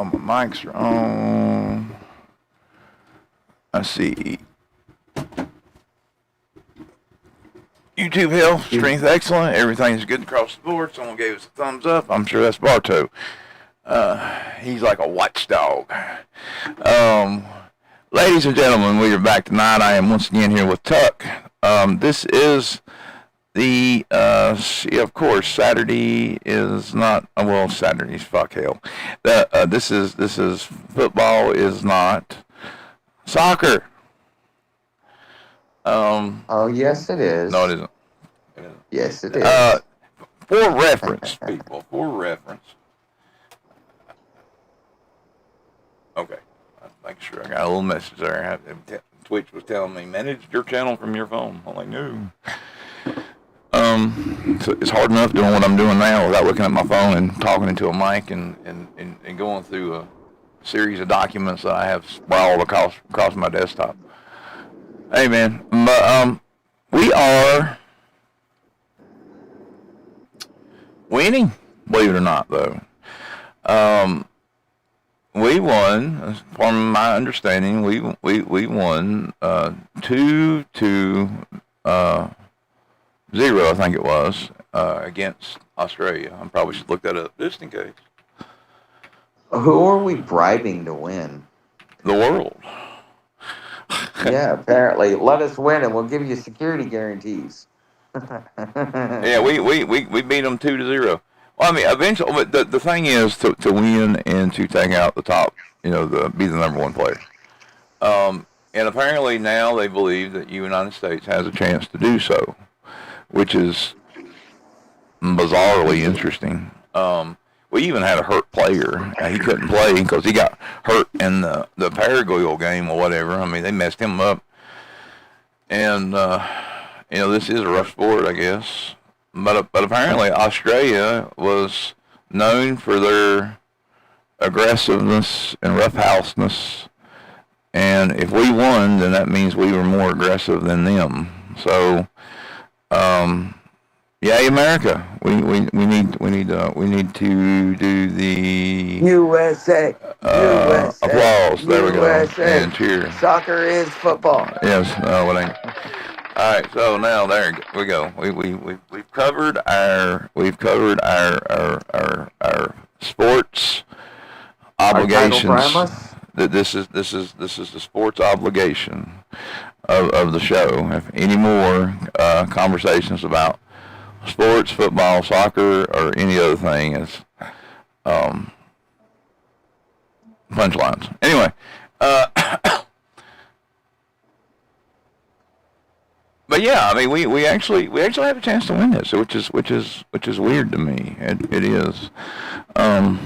All my mics are on. Let's see. YouTube health, strength excellent. Everything's good across the board. Someone gave us a thumbs up. I'm sure that's Bartow. He's like a watchdog. Ladies and gentlemen, we are back tonight. I am once again here with Tuck. This is the, of course, Saturday is not, well, Saturday's fuck hell. This is, football is not soccer. Oh, yes, it is. No, it isn't. Yes, it is. For reference, people, for reference. Okay. Make sure I got a little message there. Twitch was telling me, manage your channel from your phone. I'm like, no. So it's hard enough doing what I'm doing now without looking at my phone and talking into a mic and going through a series of documents that I have sprawled across my desktop. Hey, man. But, we are winning, believe it or not, though. We won, from my understanding, we won 2-0, I think it was, against Australia. I probably should look that up just in case. Who are we bribing to win? The world. Yeah, apparently. Let us win and we'll give you security guarantees. Yeah, we beat them 2-0. Well, I mean, eventually, but the thing is to win and to take out the top, be the number one player. And apparently now they believe that the United States has a chance to do so, which is bizarrely interesting. We even had a hurt player. He couldn't play because he got hurt in the Paraguay game or whatever. I mean, they messed him up. And, this is a rough sport, I guess. But apparently Australia was known for their aggressiveness and roughhouseness, and if we won, then that means we were more aggressive than them. So, yay, America! We need to do the USA. USA. Applause. There we go. USA. And cheer. Soccer is football. Yes. All right, so now there we go. We've covered our sports obligations. This is the sports obligation of the show. If any more conversations about sports, football, soccer, or any other thing is punchlines. Anyway. But yeah, I mean, we actually have a chance to win this, which is weird to me. It is. I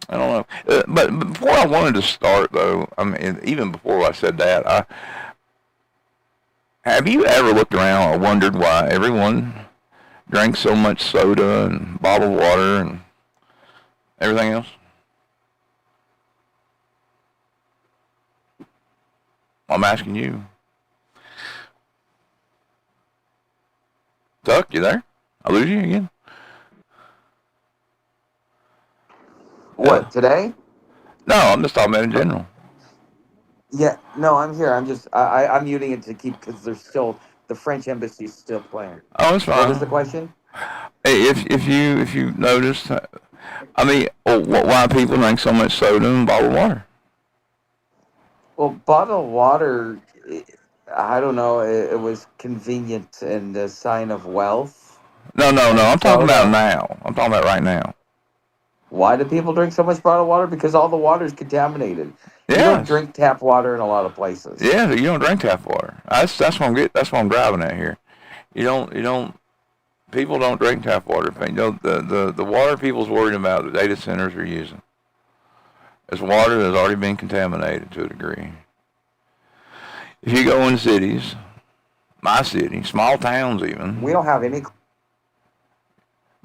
don't know. But before I wanted to start, though, I mean, even before I said that, have you ever looked around or wondered why everyone drank so much soda and bottled water and everything else? I'm asking you. Tuck, you there? I lose you again? What, today? No, I'm just talking about in general. Yeah, no, I'm here. I'm just, I'm muting it to keep, because there's still, the French embassy is still playing. Oh, that's fine. What was the question? Hey, if you noticed, I mean, why people drink so much soda and bottled water? Well, bottled water, I don't know, it was convenient and a sign of wealth. No, I'm talking about now. I'm talking about right now. Why do people drink so much bottled water? Because all the water is contaminated. Yeah. You don't drink tap water in a lot of places. Yeah, you don't drink tap water. That's what I'm driving at here. People don't drink tap water. The water people's worried about, the data centers are using, is water that's already been contaminated to a degree. If you go in cities, my city, small towns even. We don't have any.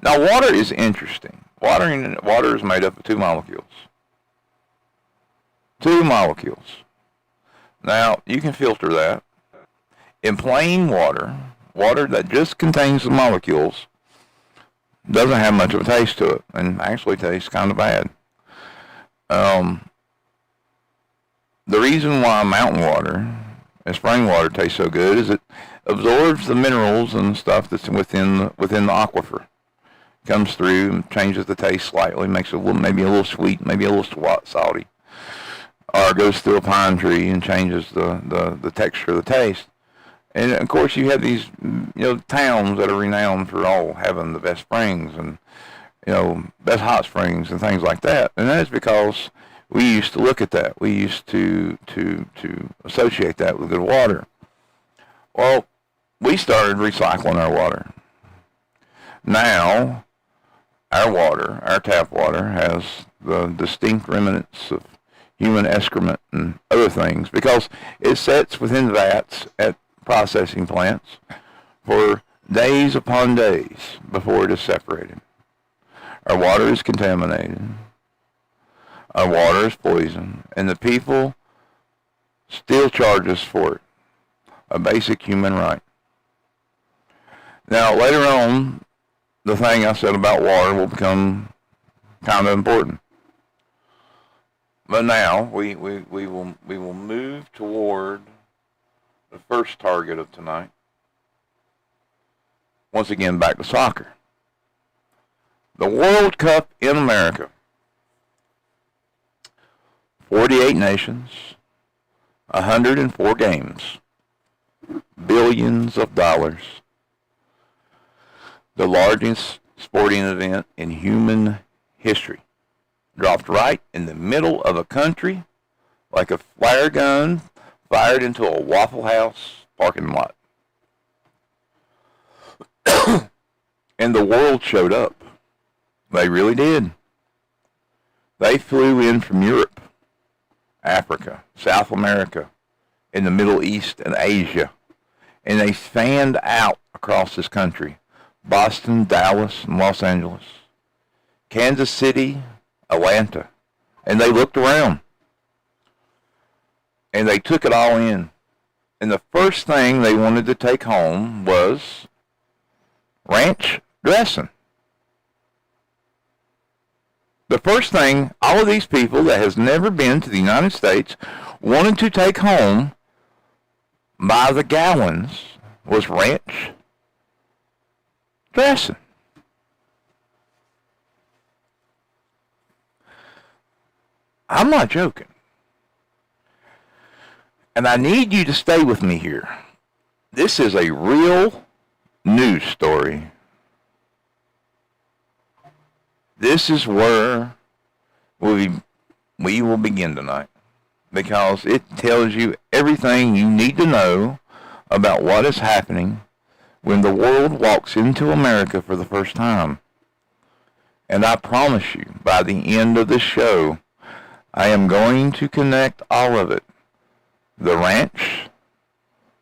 Now, water is interesting. Water is made up of two molecules. Two molecules. Now, you can filter that. In plain water that just contains the molecules, doesn't have much of a taste to it, and actually tastes kind of bad. Um, the reason why mountain water and spring water tastes so good is it absorbs the minerals and stuff that's within the aquifer. Comes through and changes the taste slightly, makes it maybe a little sweet, maybe a little salty. Or goes through a pine tree and changes the texture of the taste. And of course, you have these towns that are renowned for all having the best springs and best hot springs and things like that. And that is because we used to look at that. We used to associate that with good water. Well, we started recycling our water. Now, our water, our tap water, has the distinct remnants of human excrement and other things because it sits within vats at processing plants for days upon days before it is separated. Our water is contaminated. Our water is poisoned, and the people still charge us for it, a basic human right. Now, later on, the thing I said about water will become kind of important. But now we will move toward the first target of tonight. Once again, back to soccer. The World Cup in America. 48 nations, 104 games, billions of dollars. The largest sporting event in human history. Dropped right in the middle of a country like a flare gun fired into a Waffle House parking lot. And the world showed up. They really did. They flew in from Europe, Africa, South America, in the Middle East and Asia. And they fanned out across this country. Boston, Dallas, and Los Angeles. Kansas City, Atlanta. And they looked around. And they took it all in. And the first thing they wanted to take home was ranch dressing. The first thing all of these people that has never been to the United States wanted to take home by the gallons was ranch dressing. I'm not joking. And I need you to stay with me here. This is a real news story. This is where we will begin tonight, because it tells you everything you need to know about what is happening when the world walks into America for the first time. And I promise you, by the end of this show, I am going to connect all of it. The ranch,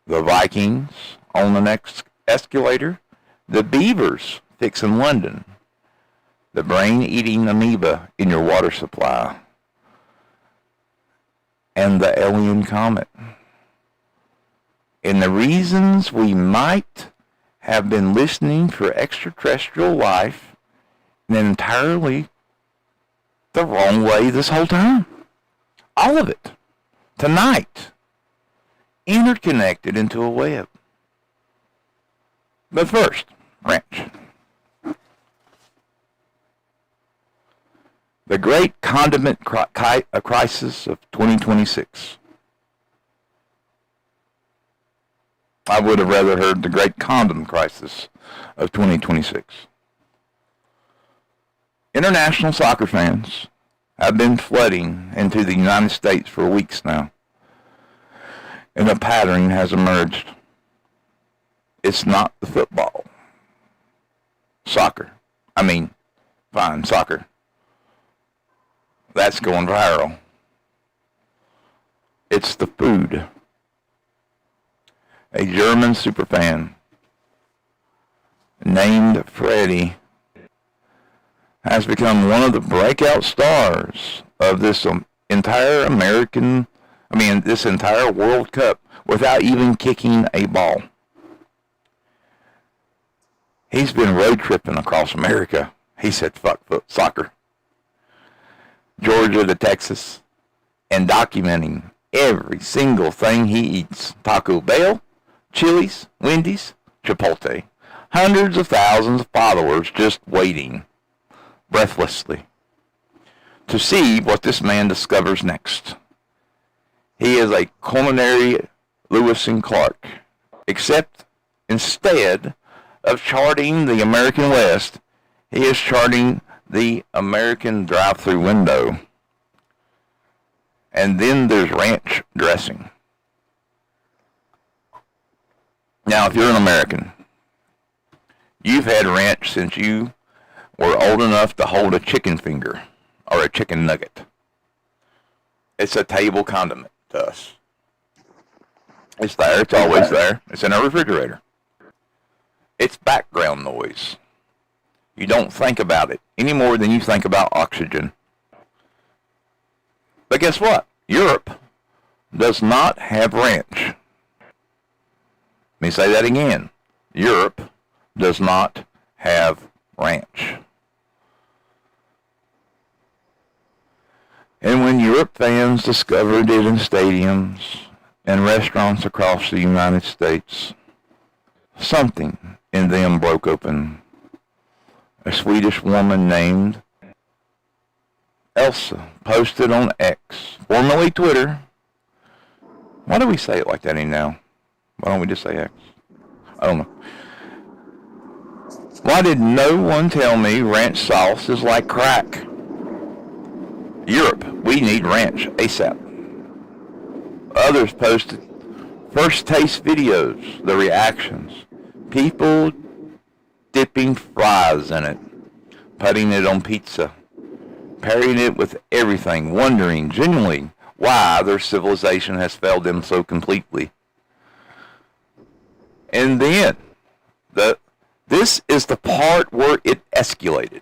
the Vikings on the next escalator, the Beavers fixing London, the brain-eating amoeba in your water supply, and the alien comet. And the reasons we might have been listening for extraterrestrial life in entirely the wrong way this whole time. All of it. Tonight. Interconnected into a web. But first, ranch. The Great Condiment Crisis of 2026. I would have rather heard the Great Condom Crisis of 2026. International soccer fans have been flooding into the United States for weeks now. And a pattern has emerged. It's not the football. Soccer. Soccer. That's going viral. It's the food. A German superfan named Freddie has become one of the breakout stars of this entire this entire World Cup without even kicking a ball. He's been road tripping across America. He said, fuck soccer. George Georgia to Texas and documenting every single thing he eats. Taco Bell, Chili's, Wendy's, Chipotle. Hundreds of thousands of followers just waiting breathlessly to see what this man discovers next. He is a culinary Lewis and Clark, except instead of charting the American West, he is charting the American drive-through window. And then there's ranch dressing. Now, if you're an American, you've had ranch since you were old enough to hold a chicken finger or a chicken nugget. It's a table condiment to us. It's there. It's always there. It's in our refrigerator. It's background noise. You don't think about it any more than you think about oxygen. But guess what? Europe does not have ranch. Let me say that again. Europe does not have ranch. And when Europe fans discovered it in stadiums and restaurants across the United States, something in them broke open. A Swedish woman named Elsa posted on X, formerly Twitter. Why do we say it like that now? Why don't we just say X? I don't know. Why did no one tell me ranch sauce is like crack? Europe, we need ranch ASAP. Others posted first taste videos, the reactions. People dipping fries in it, putting it on pizza, pairing it with everything, wondering genuinely why their civilization has failed them so completely. And then, this is the part where it escalated.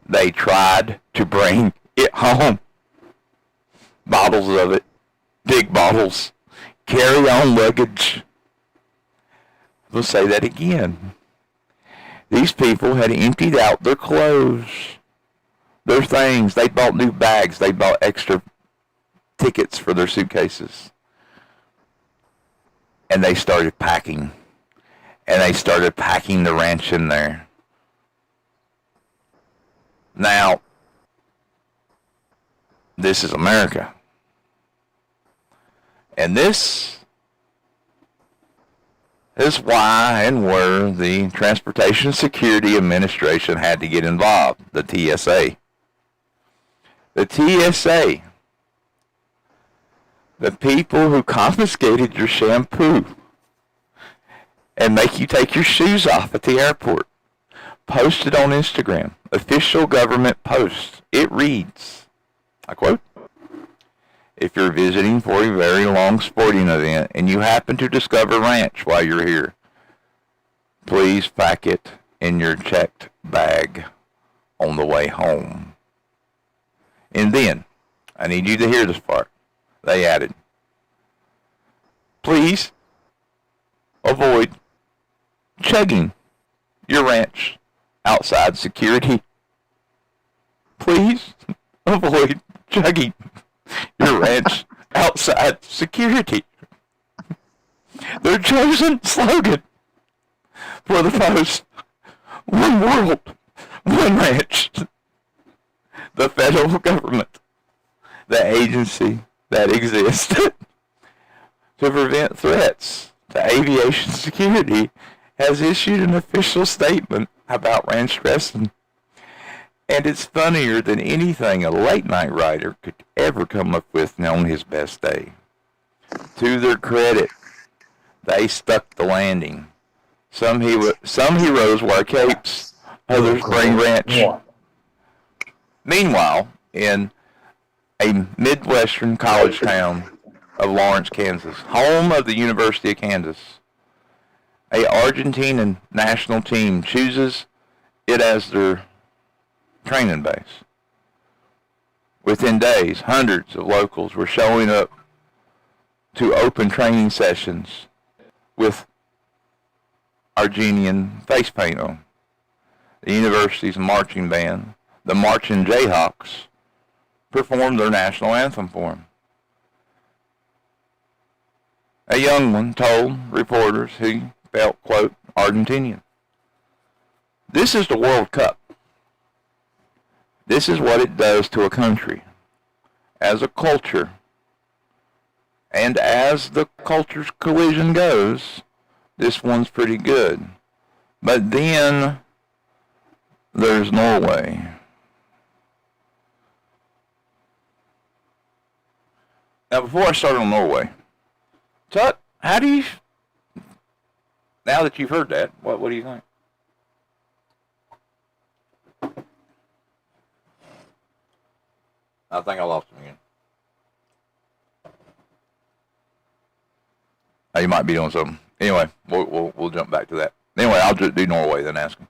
They tried to bring it home. Bottles of it, big bottles, carry-on luggage. We'll say that again. These people had emptied out their clothes, their things. They bought new bags. They bought extra tickets for their suitcases. And they started packing. And they started packing the ranch in there. Now, this is America. And this is why and where the Transportation Security Administration had to get involved, the TSA. The TSA, the people who confiscated your shampoo and make you take your shoes off at the airport, posted on Instagram, official government post. It reads, I quote, "If you're visiting for a very long sporting event and you happen to discover ranch while you're here, please pack it in your checked bag on the way home." And then, I need you to hear this part, they added, "Please avoid chugging your ranch outside security. Please avoid chugging your ranch outside security." Their chosen slogan for the post: one world, one ranch. The federal government, the agency that exists to prevent threats to aviation security, has issued an official statement about ranch dressing. And it's funnier than anything a late-night writer could ever come up with on his best day. To their credit, they stuck the landing. Some heroes wear capes, others bring ranch. Meanwhile, in a Midwestern college town of Lawrence, Kansas, home of the University of Kansas, a Argentinian national team chooses it as their training base. Within days, hundreds of locals were showing up to open training sessions with Argentinian face paint on. The university's marching band, the Marching Jayhawks, performed their national anthem for him. A young one told reporters he felt, quote, Argentinian. This is the World Cup. This is what it does to a country. As a culture, and as the culture's collision goes, this one's pretty good. But then there's Norway. Now, before I start on Norway, Tut, how do you, now that you've heard that, what do you think? I think I lost him again. Oh, you might be doing something. Anyway, we'll jump back to that. Anyway, I'll just do Norway, then ask him.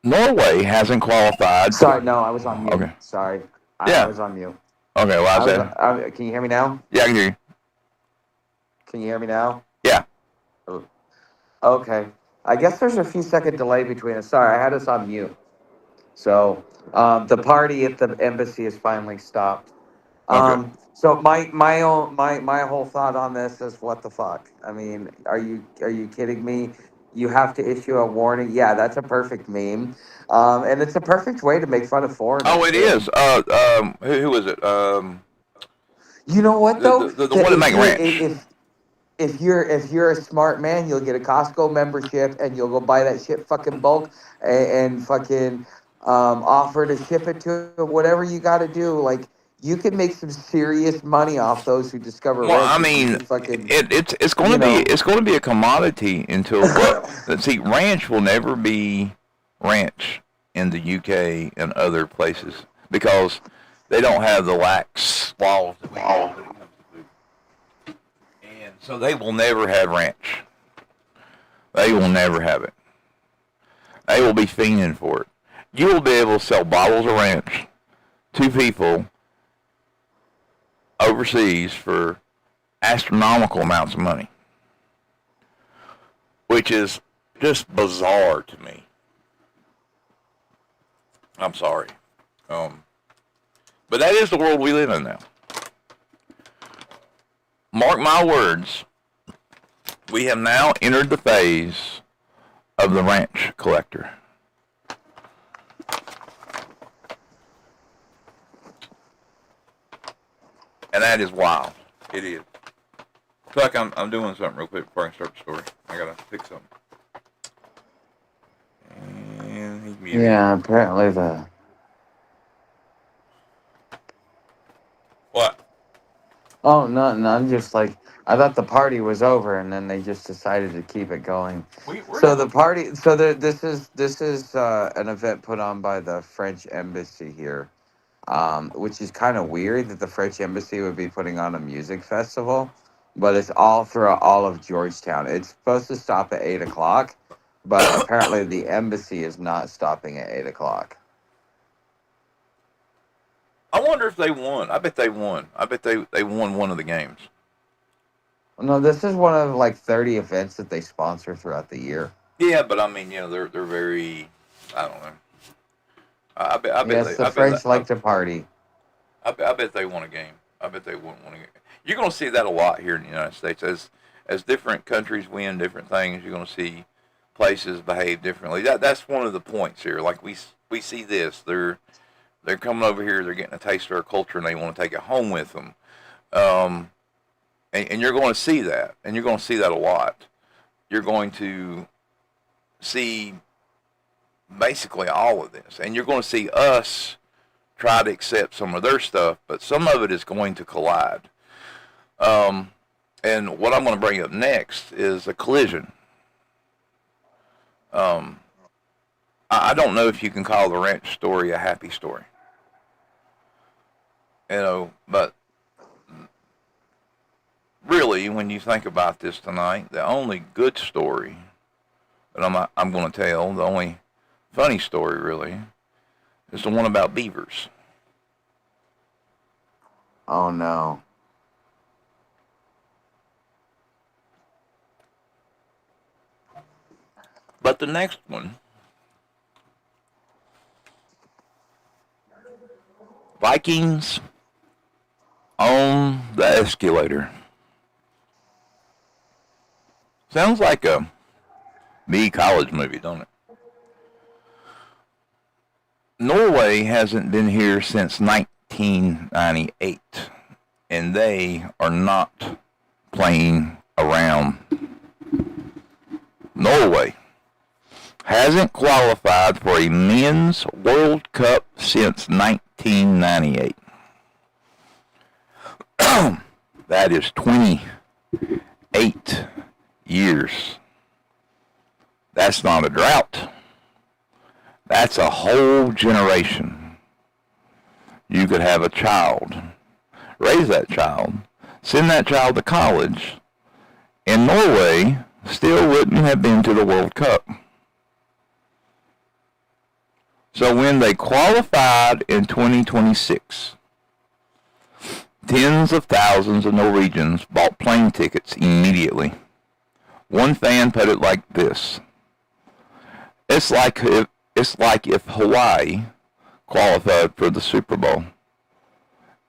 Norway hasn't qualified. Sorry, no, I was on mute. Okay. Sorry. Yeah. I was on mute. Okay, well, I said. Can you hear me now? Yeah, I can hear you. Can you hear me now? Yeah. Okay. I guess there's a few second delay between us. Sorry, I had us on mute. So the party at the embassy is finally stopped. Okay. So my whole thought on this is what the fuck? I mean, are you kidding me? You have to issue a warning. Yeah, that's a perfect meme, and it's a perfect way to make fun of foreigners. Oh, it too. is. Who is it? You know what though? The one that make ranch. If you're a smart man, you'll get a Costco membership and you'll go buy that shit fucking bulk and fucking offer to ship it to whatever you got to do. Like you can make some serious money off those who discover Well, ranch. I if you mean, can fucking, it's going to be it's going to be a commodity until see, ranch will never be ranch in the UK and other places because they don't have the lax laws that we have when it comes to food, and so they will never have ranch. They will never have it. They will be fiending for it. You will be able to sell bottles of ranch to people overseas for astronomical amounts of money, which is just bizarre to me. I'm sorry. But that is the world we live in now. Mark my words, we have now entered the phase of the ranch collector. And that is wild. It is. Fuck, I'm doing something real quick before I start the story. I gotta fix something. And he's muted. yeah, apparently the. What? Oh no, I'm just like I thought the party was over and then they just decided to keep it going. So the party, this is an event put on by the French embassy here. Which is kind of weird that the French embassy would be putting on a music festival, but it's all throughout all of Georgetown. It's supposed to stop at 8 o'clock, but apparently the embassy is not stopping at 8 o'clock. I wonder if they won. I bet they won. I bet they won one of the games. No, this is one of like 30 events that they sponsor throughout the year. Yeah, but I mean, they're very, I don't know. I bet Yes, the French like to party. I bet they won a game. I bet they won a game. You're going to see that a lot here in the United States. As different countries win different things, you're going to see places behave differently. That's one of the points here. Like we see this. They're coming over here. They're getting a taste of our culture, and they want to take it home with them. And you're going to see that, and you're going to see that a lot. You're going to see basically all of this, and you're going to see us try to accept some of their stuff, but some of it is going to collide. And what I'm going to bring up next is a collision. I don't know if you can call the ranch story a happy story. But really, when you think about this tonight, the only good story that I'm going to tell, the only funny story really, is the one about beavers. Oh no. But the next one Vikings on the escalator. Sounds like a B college movie, don't it? Norway hasn't been here since 1998, and they are not playing around. Norway hasn't qualified for a men's World Cup since 1998. That is 28 years. That's not a drought. That's a whole generation. You could have a child, raise that child, send that child to college, and Norway still wouldn't have been to the World Cup. So when they qualified in 2026, tens of thousands of Norwegians bought plane tickets immediately. One fan put it like this: It's like if Hawaii qualified for the Super Bowl.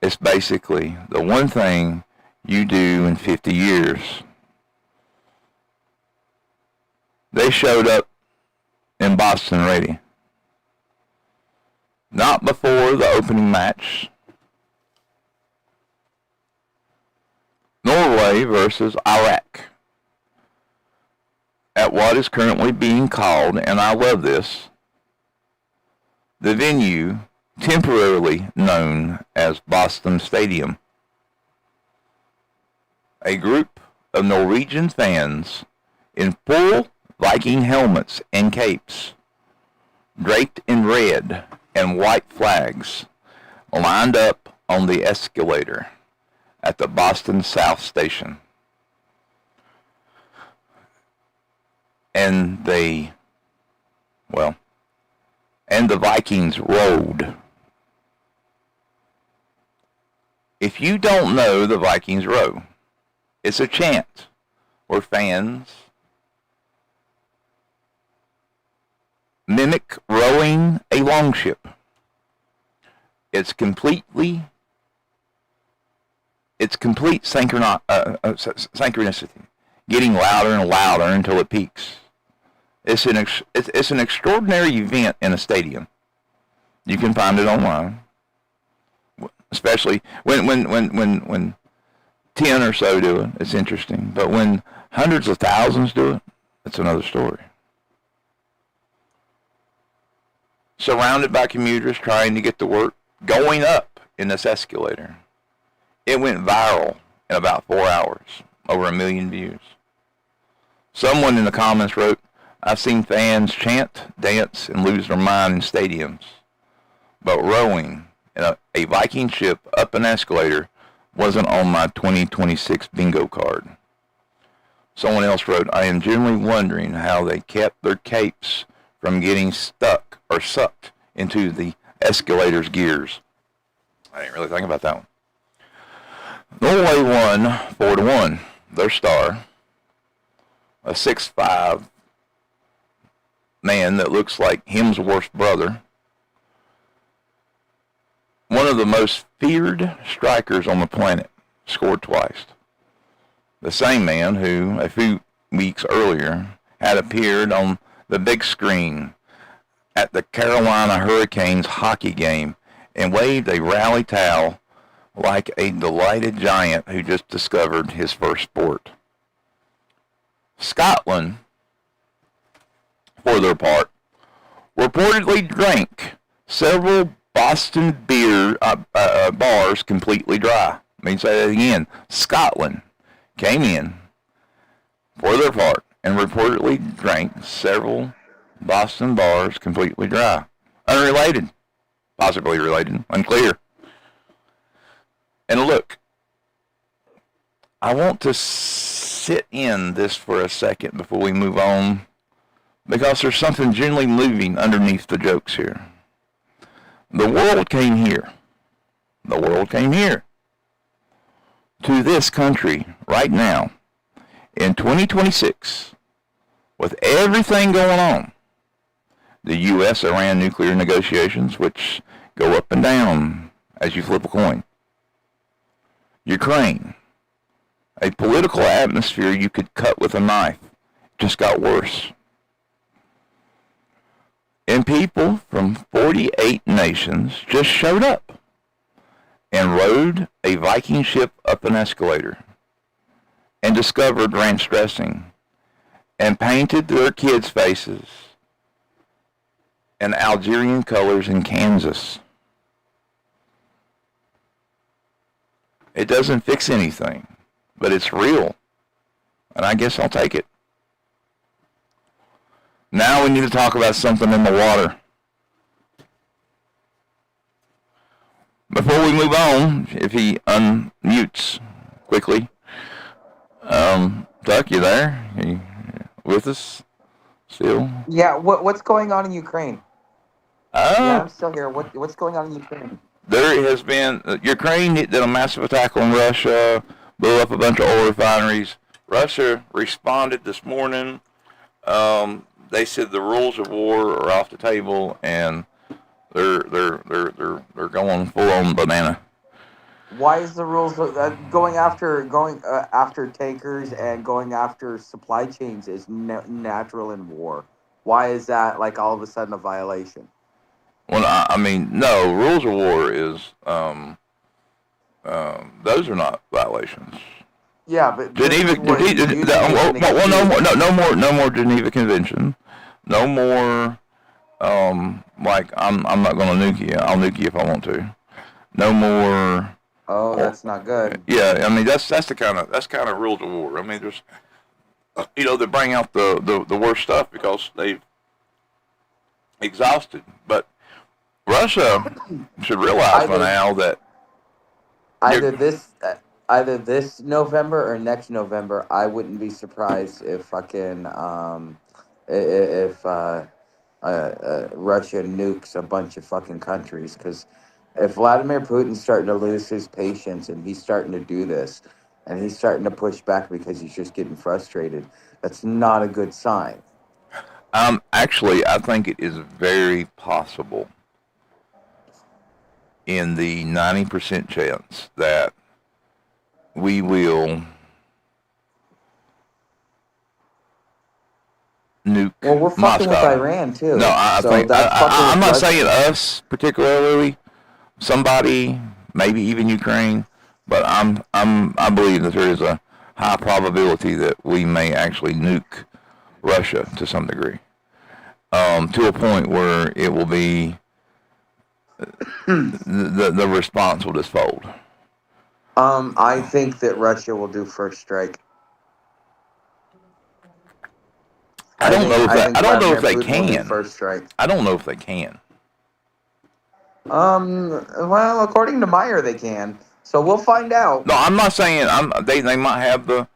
It's basically the one thing you do in 50 years. They showed up in Boston ready. Not before the opening match. Norway versus Iraq. At what is currently being called, and I love this, the venue temporarily known as Boston Stadium. A group of Norwegian fans in full Viking helmets and capes, draped in red and white flags, lined up on the escalator at the Boston South Station. And the Vikings rolled. If you don't know the Vikings row, it's a chant where fans mimic rowing a longship. It's complete synchronicity, getting louder and louder until it peaks. It's an extraordinary event in a stadium. You can find it online, especially when 10 or so do it. It's interesting, but when hundreds of thousands do it, it's another story. Surrounded by commuters trying to get to work, going up in this escalator. It went viral in about 4 hours, over 1 million views. Someone in the comments wrote, "I've seen fans chant, dance, and lose their mind in stadiums, but rowing in a Viking ship up an escalator wasn't on my 2026 bingo card." Someone else wrote, "I am genuinely wondering how they kept their capes from getting stuck or sucked into the escalator's gears." I didn't really think about that one. Norway won 4-1. Their star, a 6'5" man that looks like Hemsworth's brother, one of the most feared strikers on the planet, scored twice. The same man who, a few weeks earlier, had appeared on the big screen at the Carolina Hurricanes hockey game and waved a rally towel like a delighted giant who just discovered his first sport. Scotland, for their part, reportedly drank several Boston beer bars completely dry. Let me say that again. Scotland came in, for their part, and reportedly drank several Boston bars completely dry. Unrelated. Possibly related. Unclear. And look, I want to sit in this for a second before we move on, because there's something genuinely moving underneath the jokes here. The world came here. The world came here. To this country right now in 2026 with everything going on. The U.S.-Iran nuclear negotiations, which go up and down as you flip a coin. Ukraine, a political atmosphere you could cut with a knife, just got worse. And people from 48 nations just showed up and rode a Viking ship up an escalator and discovered ranch dressing and painted their kids' faces in Algerian colors in Kansas. It doesn't fix anything, but it's real, and I guess I'll take it. Now we need to talk about something in the water. Before we move on, if he unmutes quickly, Duck, you there? You with us still? Yeah, what's going on in Ukraine? Yeah, I'm still here. What's going on in Ukraine? There has been Ukraine did a massive attack on Russia, blew up a bunch of oil refineries. Russia responded this morning. They said the rules of war are off the table, and they're going full on banana. Why is the rules going after tankers and going after supply chains is natural in war? Why is that like all of a sudden a violation? Well, I mean, no, rules of war is those are not violations. Yeah, but no more Geneva Convention, no more like I'm not going to nuke you. I'll nuke you if I want to. No more. Oh, that's not good. Yeah, I mean that's the kind of rules of war. I mean, there's they bring out the worst stuff because they've exhausted. But Russia should realize by now that either this November or next November, I wouldn't be surprised if fucking if Russia nukes a bunch of fucking countries. Because if Vladimir Putin's starting to lose his patience and he's starting to do this, and he's starting to push back because he's just getting frustrated, that's not a good sign. Actually, I think it is very possible in the 90% chance that we will nuke Moscow. Well, we're fucking with Iran too. No, I'm not saying us particularly. Somebody, maybe even Ukraine, but I believe that there is a high probability that we may actually nuke Russia to some degree, to a point where it will be the response will just fold. I think that Russia will do first strike. I don't know if they can. First strike. I don't know if they can. Well, according to Meyer, they can. So we'll find out. No, I'm not saying they might have the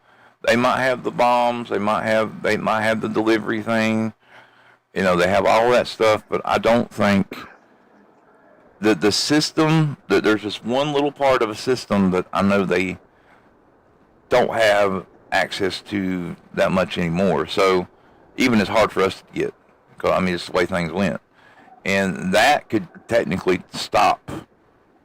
bombs. They might have the delivery thing. They have all that stuff, but I don't think that the system, that there's just one little part of a system that I know they don't have access to that much anymore. So even it's hard for us to get, because I mean it's the way things went, and that could technically stop.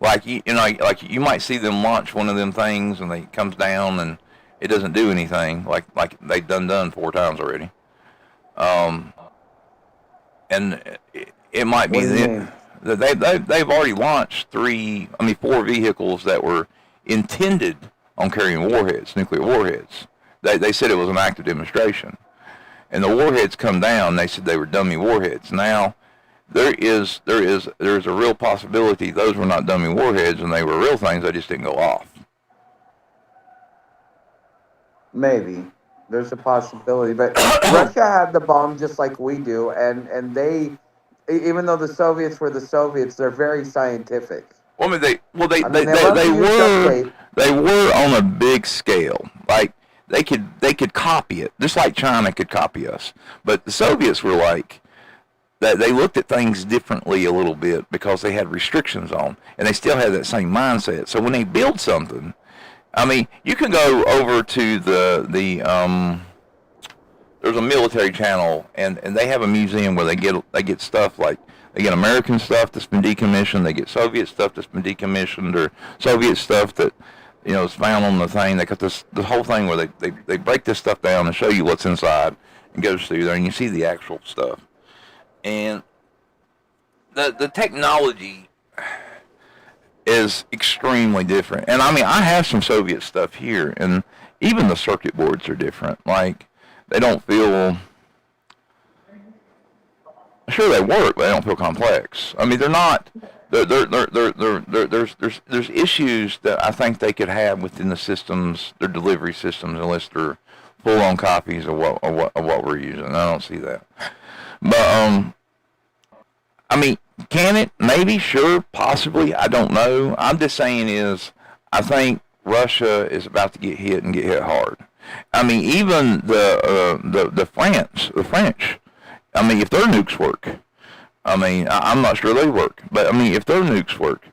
Like like you might see them launch one of them things and it comes down and it doesn't do anything. Like they've done 4 times already. And it might be that they've already launched 4 vehicles that were intended on carrying warheads, nuclear warheads. They said it was an active demonstration, and the warheads come down. They said they were dummy warheads. Now there is a real possibility those were not dummy warheads and they were real things. They just didn't go off. Maybe there's a possibility, but Russia had the bomb just like we do, and they, even though the Soviets were the Soviets, they're very scientific. Well, I mean, they were on a big scale. Like they could copy it, just like China could copy us. But the Soviets were like that. They looked at things differently a little bit because they had restrictions on, and they still had that same mindset. So when they build something, I mean, you can go over to there's a military channel, and they have a museum where they get stuff like They get American stuff that's been decommissioned. They get Soviet stuff that's been decommissioned, or Soviet stuff that is found on the thing. They got the whole thing where they break this stuff down and show you what's inside and goes through there, and you see the actual stuff. And the technology is extremely different. And I mean, I have some Soviet stuff here, and even the circuit boards are different. Like, they don't feel, sure they work, but they don't feel complex. I mean, they're not. There's issues that I think they could have within the systems, their delivery systems, unless they're full-on copies of what we're using. I don't see that. But I mean, can it? Maybe, sure, possibly. I don't know. I'm just saying I think Russia is about to get hit and get hit hard. I mean, even the French. I mean, if their nukes work, I mean, I'm not sure they work, but I mean, if their nukes work,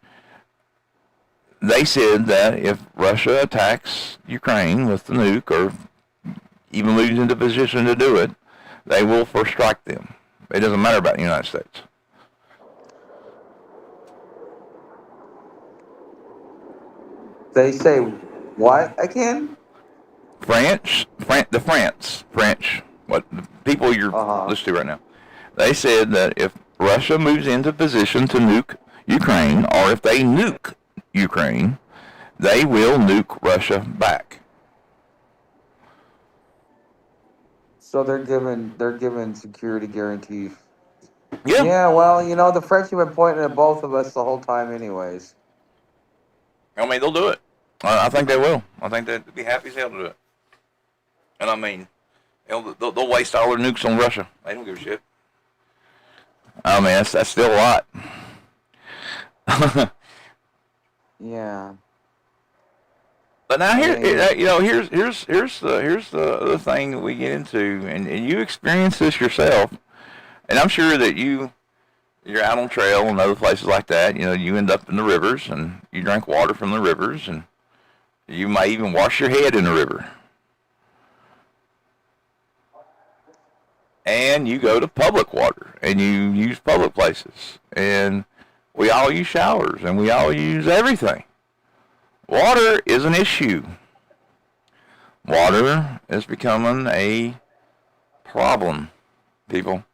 they said that if Russia attacks Ukraine with the nuke, or even moves into position to do it, they will first strike them. It doesn't matter about the United States. They say what again? French. What the people you're listening to right now? They said that if Russia moves into position to nuke Ukraine, or if they nuke Ukraine, they will nuke Russia back. So they're given security guarantees. Yeah. Yeah, well, the French have been pointing at both of us the whole time, anyways. I mean, they'll do it. I think they will. I think they'd be happy as hell to do it. And I mean, they'll waste all their nukes on Russia. They don't give a shit. I mean, that's still a lot. Yeah. But now here's the thing that we get into, and you experience this yourself, and I'm sure that you're out on trail and other places like that. You end up in the rivers, and you drink water from the rivers, and you might even wash your head in the river. And you go to public water, and you use public places, and we all use showers, and we all use everything. Water is an issue. Water is becoming a problem, people.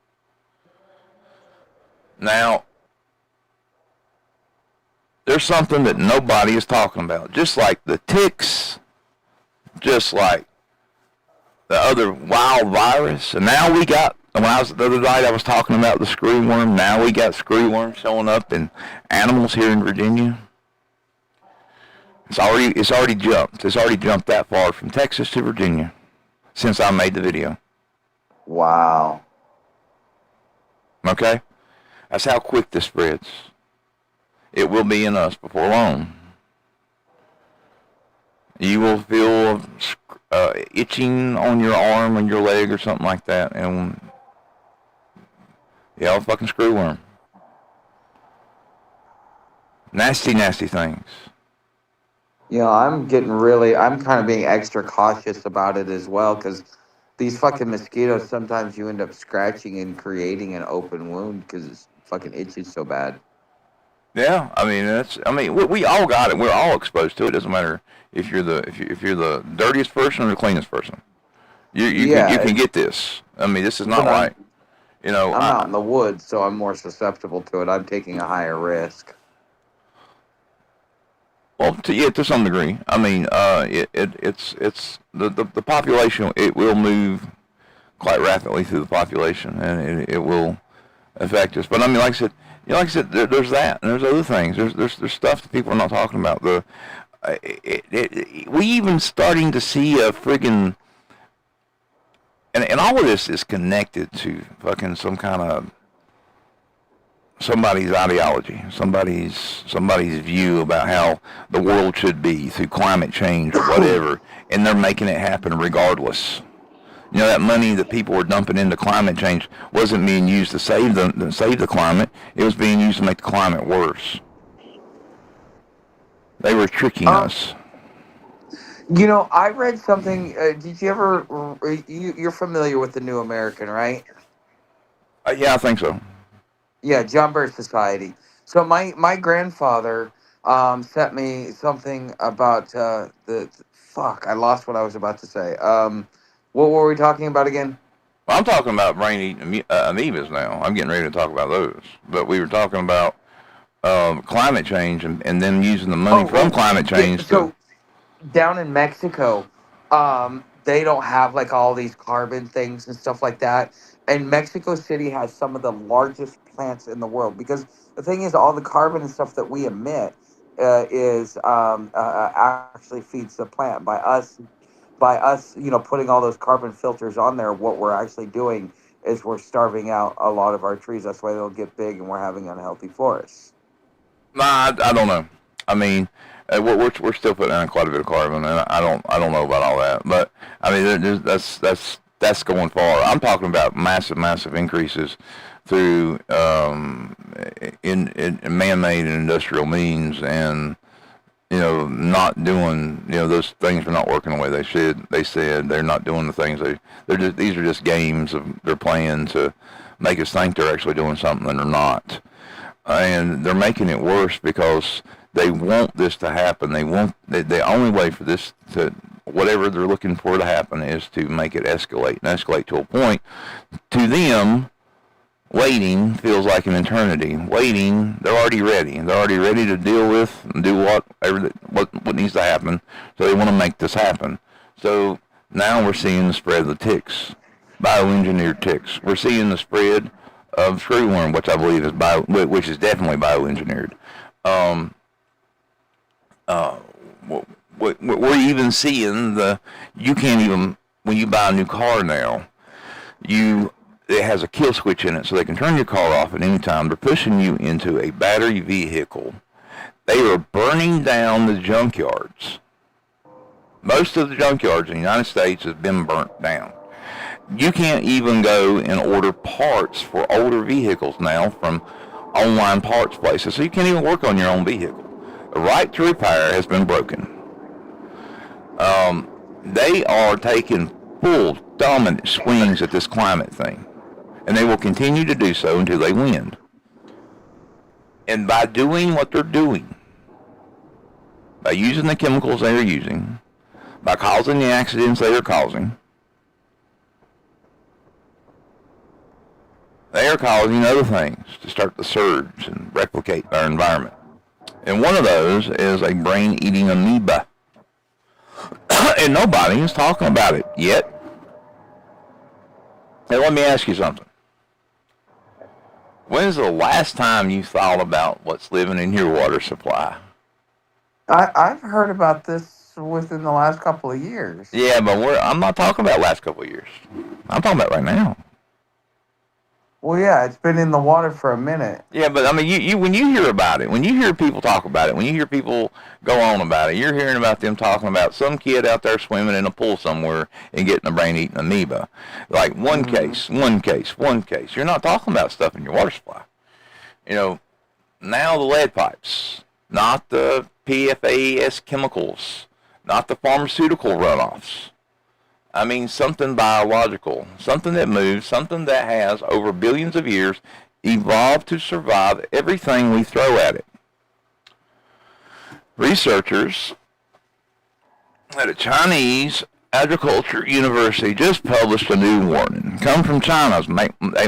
Now, there's something that nobody is talking about. Just like the ticks, just like the other wild virus. And now we got, the other night I was talking about the screwworm. Now we got screwworms showing up in animals here in Virginia. It's already jumped. It's already jumped that far from Texas to Virginia since I made the video. Wow. Okay? That's how quick this spreads. It will be in us before long. You will feel itching on your arm and your leg or something like that, and fucking screwworm. Nasty, nasty things. I'm kind of being extra cautious about it as well, because these fucking mosquitoes, sometimes you end up scratching and creating an open wound because it's fucking itches so bad. Yeah, I mean, we all got it. We're all exposed to it. It doesn't matter if you're the dirtiest person or the cleanest person. You can get this. I mean, this is not like, I'm out in the woods, so I'm more susceptible to it. I'm taking a higher risk. Well, to some degree. I mean, it's the population. It will move quite rapidly through the population, and it will affect us. But I mean, like I said, there's that, and there's other things. There's stuff that people are not talking about. We even starting to see a friggin', and all of this is connected to fucking some kind of somebody's ideology, somebody's view about how the world should be through climate change or whatever, and they're making it happen regardless. That money that people were dumping into climate change wasn't being used to save the climate. It was being used to make the climate worse. They were tricking us. I read something. Did you ever? You're familiar with the New American, right? Yeah, I think so. Yeah, John Birch Society. So my grandfather sent me something about the fuck. I lost what I was about to say. What were we talking about again? Well, I'm talking about brain-eating amoebas now. I'm getting ready to talk about those. But we were talking about climate change and then using the money from climate Yeah. change to. So down in Mexico, they don't have like all these carbon things and stuff like that. And Mexico City has some of the largest plants in the world because the thing is, all the carbon and stuff that we emit is actually feeds the plant by us, putting all those carbon filters on there. What we're actually doing is we're starving out a lot of our trees. That's why they'll get big and we're having unhealthy forests. Nah, I don't know. I mean, we're still putting out quite a bit of carbon, and I don't know about all that. But I mean, that's going far. I'm talking about massive increases through in man-made and industrial means, and not doing, those things are not working the way they should. They said they're not doing the things these are just games they're playing to make us think they're actually doing something and they're not. And they're making it worse because they want this to happen. The only way for this to, whatever they're looking for to happen, is to make it escalate to a point. To them, waiting feels like an eternity. Waiting, they're already ready. They're already ready to deal with and do what needs to happen. So they want to make this happen. So now we're seeing the spread of the ticks, bioengineered ticks. We're seeing the spread of screwworm, which I believe is which is definitely bioengineered. Um, we're even seeing you can't even, when you buy a new car now, it has a kill switch in it, so they can turn your car off at any time. They're pushing you into a battery vehicle. They are burning down the junkyards. Most of the junkyards in the United States have been burnt down. You can't even go and order parts for older vehicles now from online parts places, so you can't even work on your own vehicle. The right to repair has been broken. They are taking full dominant swings at this climate thing, and they will continue to do so until they win. And by doing what they're doing, by using the chemicals they are using, by causing the accidents they are causing, they are causing other things to start to surge and replicate our environment. And one of those is a brain-eating amoeba. And nobody is talking about it yet. And let me ask you something. When's the last time you thought about what's living in your water supply? I've heard about this within the last couple of years. Yeah, but I'm not talking about last couple of years. I'm talking about right now. Well, yeah, it's been in the water for a minute. Yeah, but I mean, you when you hear about it, when you hear people talk about it, when you hear people go on about it, you're hearing about them talking about some kid out there swimming in a pool somewhere and getting a brain-eating amoeba. Like one case. You're not talking about stuff in your water supply. Now the lead pipes, not the PFAS chemicals, not the pharmaceutical runoffs. I mean, something biological, something that moves, something that has, over billions of years, evolved to survive everything we throw at it. Researchers at a Chinese agriculture university just published a new warning. Come from China.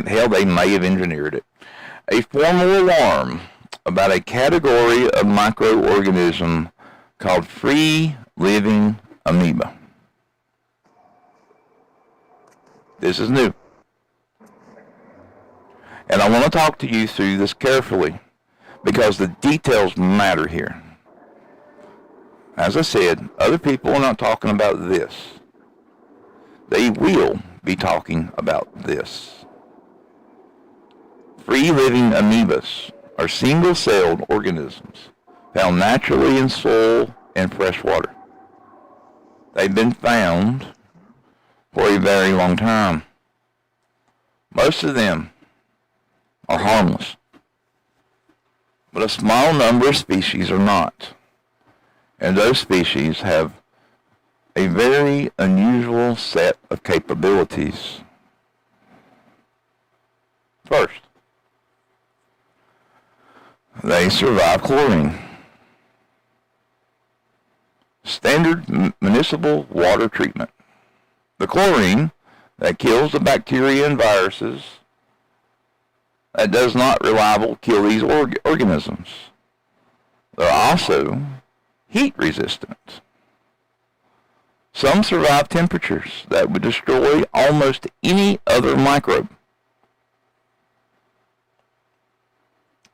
Hell, they may have engineered it. A formal alarm about a category of microorganism called free-living amoeba. This is new. And I want to talk to you through this carefully because the details matter here. As I said, other people are not talking about this. They will be talking about this. Free-living amoebas are single-celled organisms found naturally in soil and fresh water. They've been found for a very long time. Most of them are harmless, but a small number of species are not. And those species have a very unusual set of capabilities. First, They survive chlorine. Standard municipal water treatment. The chlorine that kills the bacteria and viruses that does not reliably kill these organisms. They're also heat resistant. Some survive temperatures that would destroy almost any other microbe.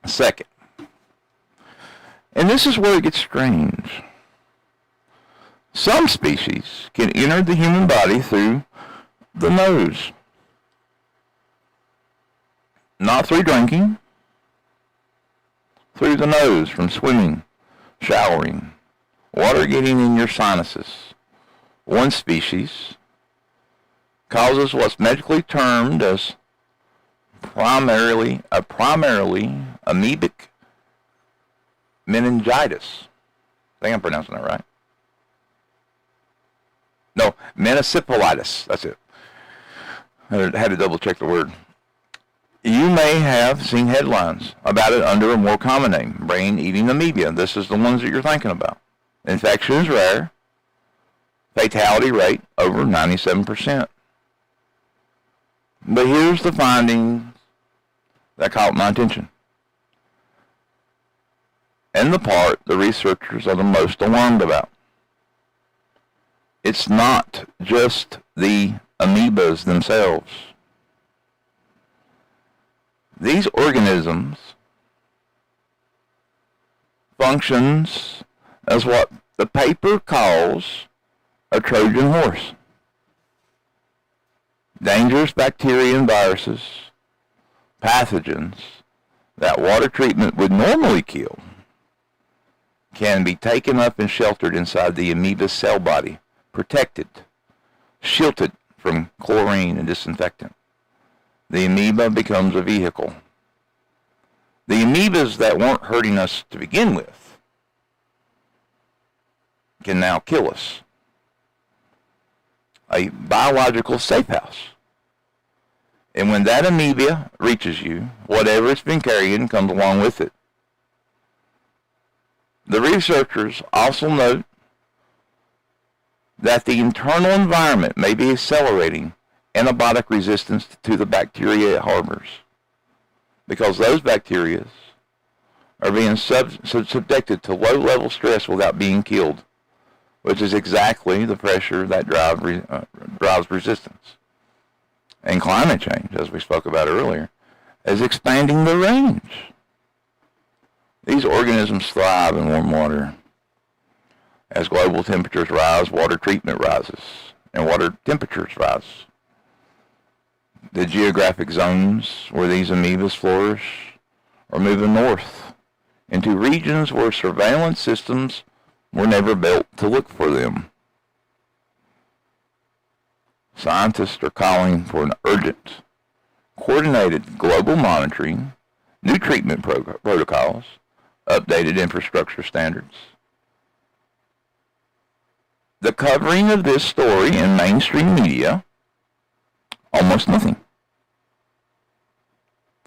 Second, and this is where it gets strange, some species can enter the human body through the nose. Not through drinking, through the nose from swimming, showering, water getting in your sinuses. One species causes what's medically termed as primarily amoebic meningitis. I think I'm pronouncing that right. No, meningitis. That's it. I had to double check the word. You may have seen headlines about it under a more common name, brain-eating amoeba. This is the ones that you're thinking about. Infection is rare. Fatality rate over 97%. But here's the findings that caught my attention, and the part the researchers are the most alarmed about. It's not just the amoebas themselves. These organisms functions as what the paper calls a Trojan horse. Dangerous bacteria and viruses, pathogens that water treatment would normally kill, can be taken up and sheltered inside the amoeba's cell body, protected, shielded from chlorine and disinfectant. The amoeba becomes a vehicle. The amoebas that weren't hurting us to begin with can now kill us. A biological safe house. And when that amoeba reaches you, whatever it's been carrying comes along with it. The researchers also note that the internal environment may be accelerating antibiotic resistance to the bacteria it harbors, because those bacteria are being subjected to low-level stress without being killed, which is exactly the pressure that drives resistance. And climate change, as we spoke about earlier, is expanding the range. These organisms thrive in warm water. As global temperatures rise, water treatment rises, and water temperatures rise. The geographic zones where these amoebas flourish are moving north into regions where surveillance systems were never built to look for them. Scientists are calling for an urgent, coordinated global monitoring, new treatment protocols, updated infrastructure standards. The covering of this story in mainstream media, almost nothing.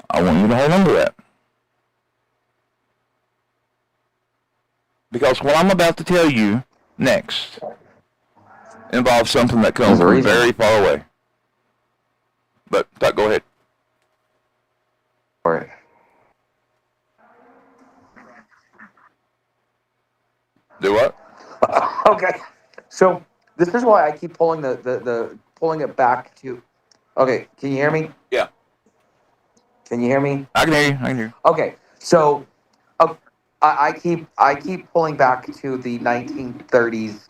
I want you to hold on to that. Because what I'm about to tell you next involves something that comes from very far away. But go ahead. For it. Do what? Okay. So this is why I keep pulling the pulling it back to. Okay, can you hear me? Yeah. Can you hear me? I can hear you. I can hear you. Okay, so uh, I keep pulling back to the 1930s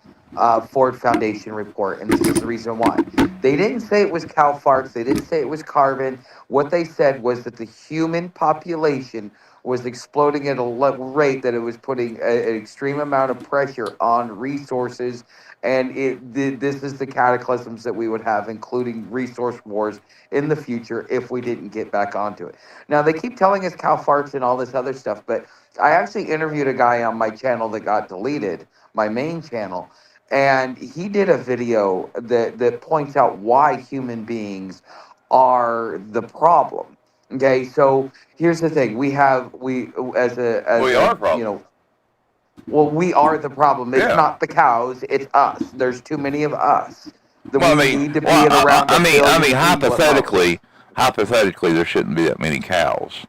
Ford Foundation report, and this is the reason why. They didn't say it was cow farts. They didn't say it was carbon. What they said was that the human population was exploding at a rate that it was putting an extreme amount of pressure on resources, and this is the cataclysms that we would have, including resource wars in the future if we didn't get back onto it. Now they keep telling us cow farts and all this other stuff, but I actually interviewed a guy on my channel that got deleted, my main channel, and he did a video that points out why human beings are the problem. Okay, so here's the thing: we as We a are a problem. well, we are the problem. It's Yeah. not the cows; it's us. There's too many of us. That Well, we I mean, need to well, be at around a I billion mean, people at most. hypothetically, there shouldn't be that many cows.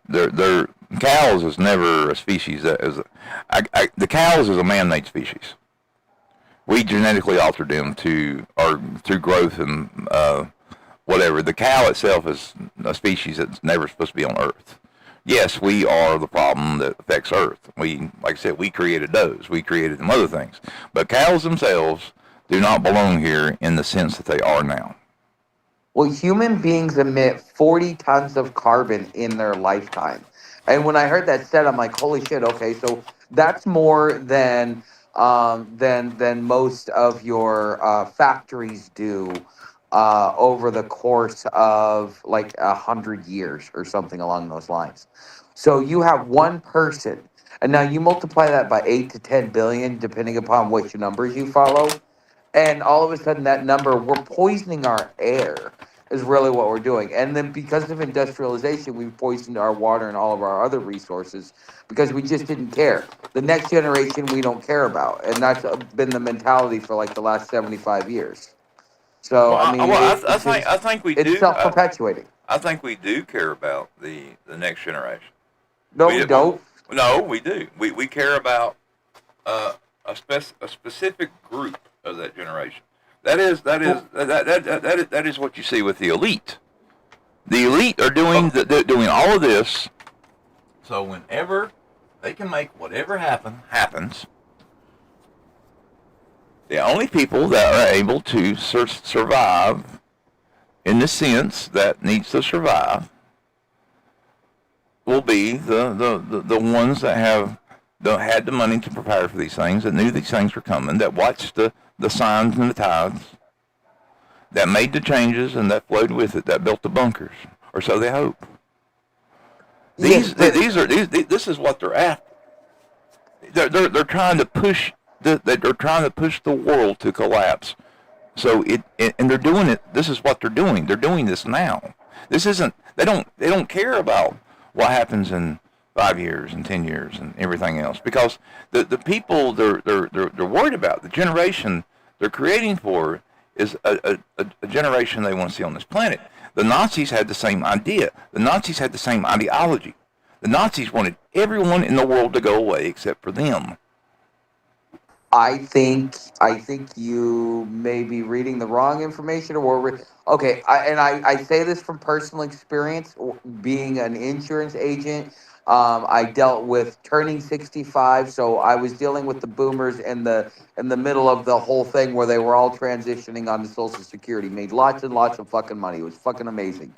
They're cows is never a species that is. The cows is a man-made species. We genetically altered them to, or through growth and whatever. The cow itself is a species that's never supposed to be on Earth. Yes, we are the problem that affects Earth. Like I said, we created those. We created them other things. But cows themselves do not belong here in the sense that they are now. Well, human beings emit 40 tons of carbon in their lifetime. And when I heard that said, I'm like, holy shit, okay, so that's more than most of your factories do over the course of like 100 years or something along those lines. So you have one person, and now you multiply that by 8 to 10 billion, depending upon which numbers you follow, and all of a sudden that number, we're poisoning our air is really what we're doing. And then because of industrialization, we've poisoned our water and all of our other resources because we just didn't care. The next generation we don't care about, and that's been the mentality for like the last 75 years. So I mean it's I just, think we it's do. self-perpetuating. I think we do care about the next generation. No, we We, we don't. no, we do. We care about uh, a specific group of that generation. Well, That is what you see with the elite. The elite are doing all of this. So whenever they can make whatever happens, the only people that are able to survive in the sense that needs to survive will be the ones that have had the money to prepare for these things, that knew these things were coming, that watched the signs and the tides, that made the changes and that flowed with it, that built the bunkers, or so they hope. yes, but This is what they're after. They're trying to push they're trying to push the world to collapse. So and they're doing it. This is what they're doing. They're doing this now. This isn't. They don't care about what happens in 5 years and 10 years and everything else, because the people they're worried about, the generation they're creating for, is a generation they want to see on this planet. The Nazis had the same idea. The Nazis had the same ideology. The Nazis wanted everyone in the world to go away except for them. I think you may be reading the wrong information, or okay. I say this from personal experience, being an insurance agent. I dealt with turning 65, so I was dealing with the boomers in the middle of the whole thing where they were all transitioning onto Social Security. Made lots and lots of fucking money. It was fucking amazing.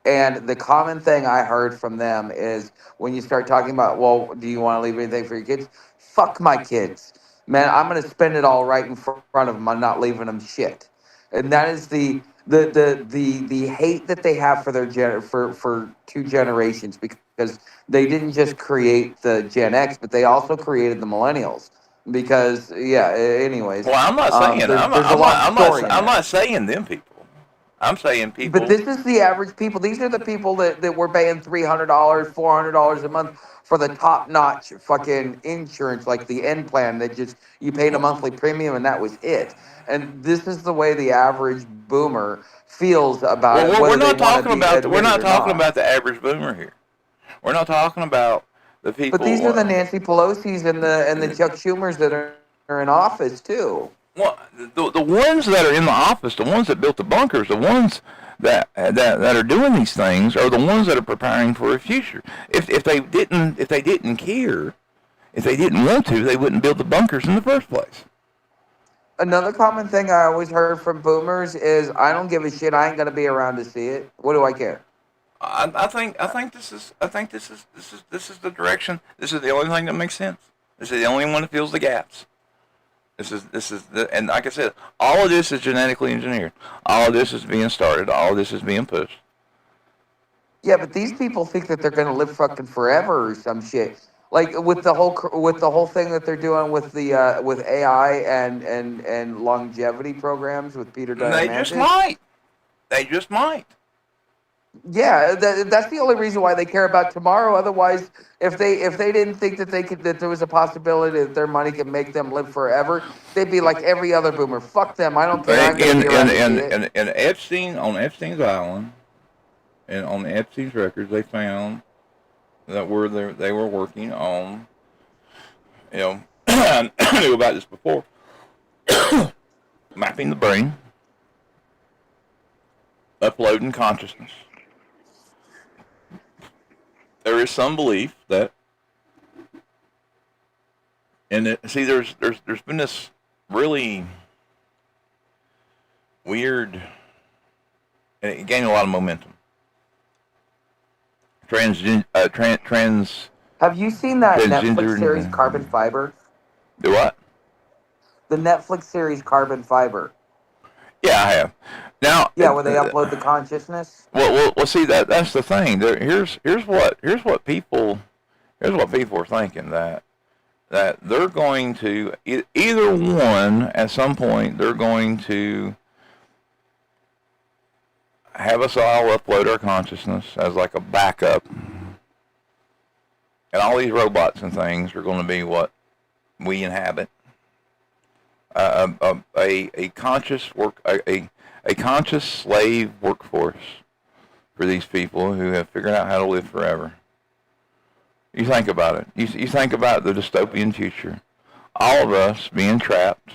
And the common thing I heard from them is when you start talking about, well, do you want to leave anything for your kids? Fuck my kids. Man, I'm going to spend it all right in front of them. I'm not leaving them shit. And that is the hate that they have for for two generations, because they didn't just create the Gen X, but they also created the millennials. Because yeah, anyways, Well, I'm not saying there's a long story in I'm there. not saying them people. I'm saying But people. this is the average people. These are the people that were paying $300, $400 a month for the top notch fucking insurance, like the end plan that just you paid a monthly premium and that was it. And this is the way the average boomer feels about Well, it, whether they want to be we're admit it not or talking not. about the average boomer here. We're not talking about the But these are people. the Nancy Pelosi's and the Chuck Schumers that are in office too. Well, the ones that are in the office, the ones that built the bunkers, the ones that are doing these things are the ones that are preparing for a future. If they didn't care, if they didn't want to, they wouldn't build the bunkers in the first place. Another common thing I always heard from boomers is, I don't give a shit. I ain't gonna be around to see it. What do I care? This is the direction. This is the only thing that makes sense. This is the only one that fills the gaps. And like I said, all of this is genetically engineered. All of this is being started. All of this is being pushed. Yeah, but these people think that they're gonna live fucking forever or some shit. Like with the whole thing that they're doing with AI and longevity programs with Peter And they just Diamandis. might. They just might. Yeah, that's the only reason why they care about tomorrow. Otherwise, if they didn't think that they could that there was a possibility that their money could make them live forever, they'd be like every other boomer. Fuck them. I don't care. I'm gonna be around to see it. In Epstein on Epstein's island and on Epstein's records, they found that were they were working on, you know, I knew about this before, mapping the brain, uploading consciousness. There is some belief that, and see, there's been this really weird, and it gained a lot of momentum. Have you seen that Netflix series Transgender. Carbon Fiber? Do what? The Netflix series Carbon Fiber. Yeah, I have. Now, Yeah, where they upload the consciousness. well, see that's the thing. Here's what people are thinking that they're going to either one at some point they're going to have us all upload our consciousness as like a backup, and all these robots and things are going to be what we inhabit. A conscious a conscious slave workforce for these people who have figured out how to live forever. You think about it. You think about the dystopian future. All of us being trapped,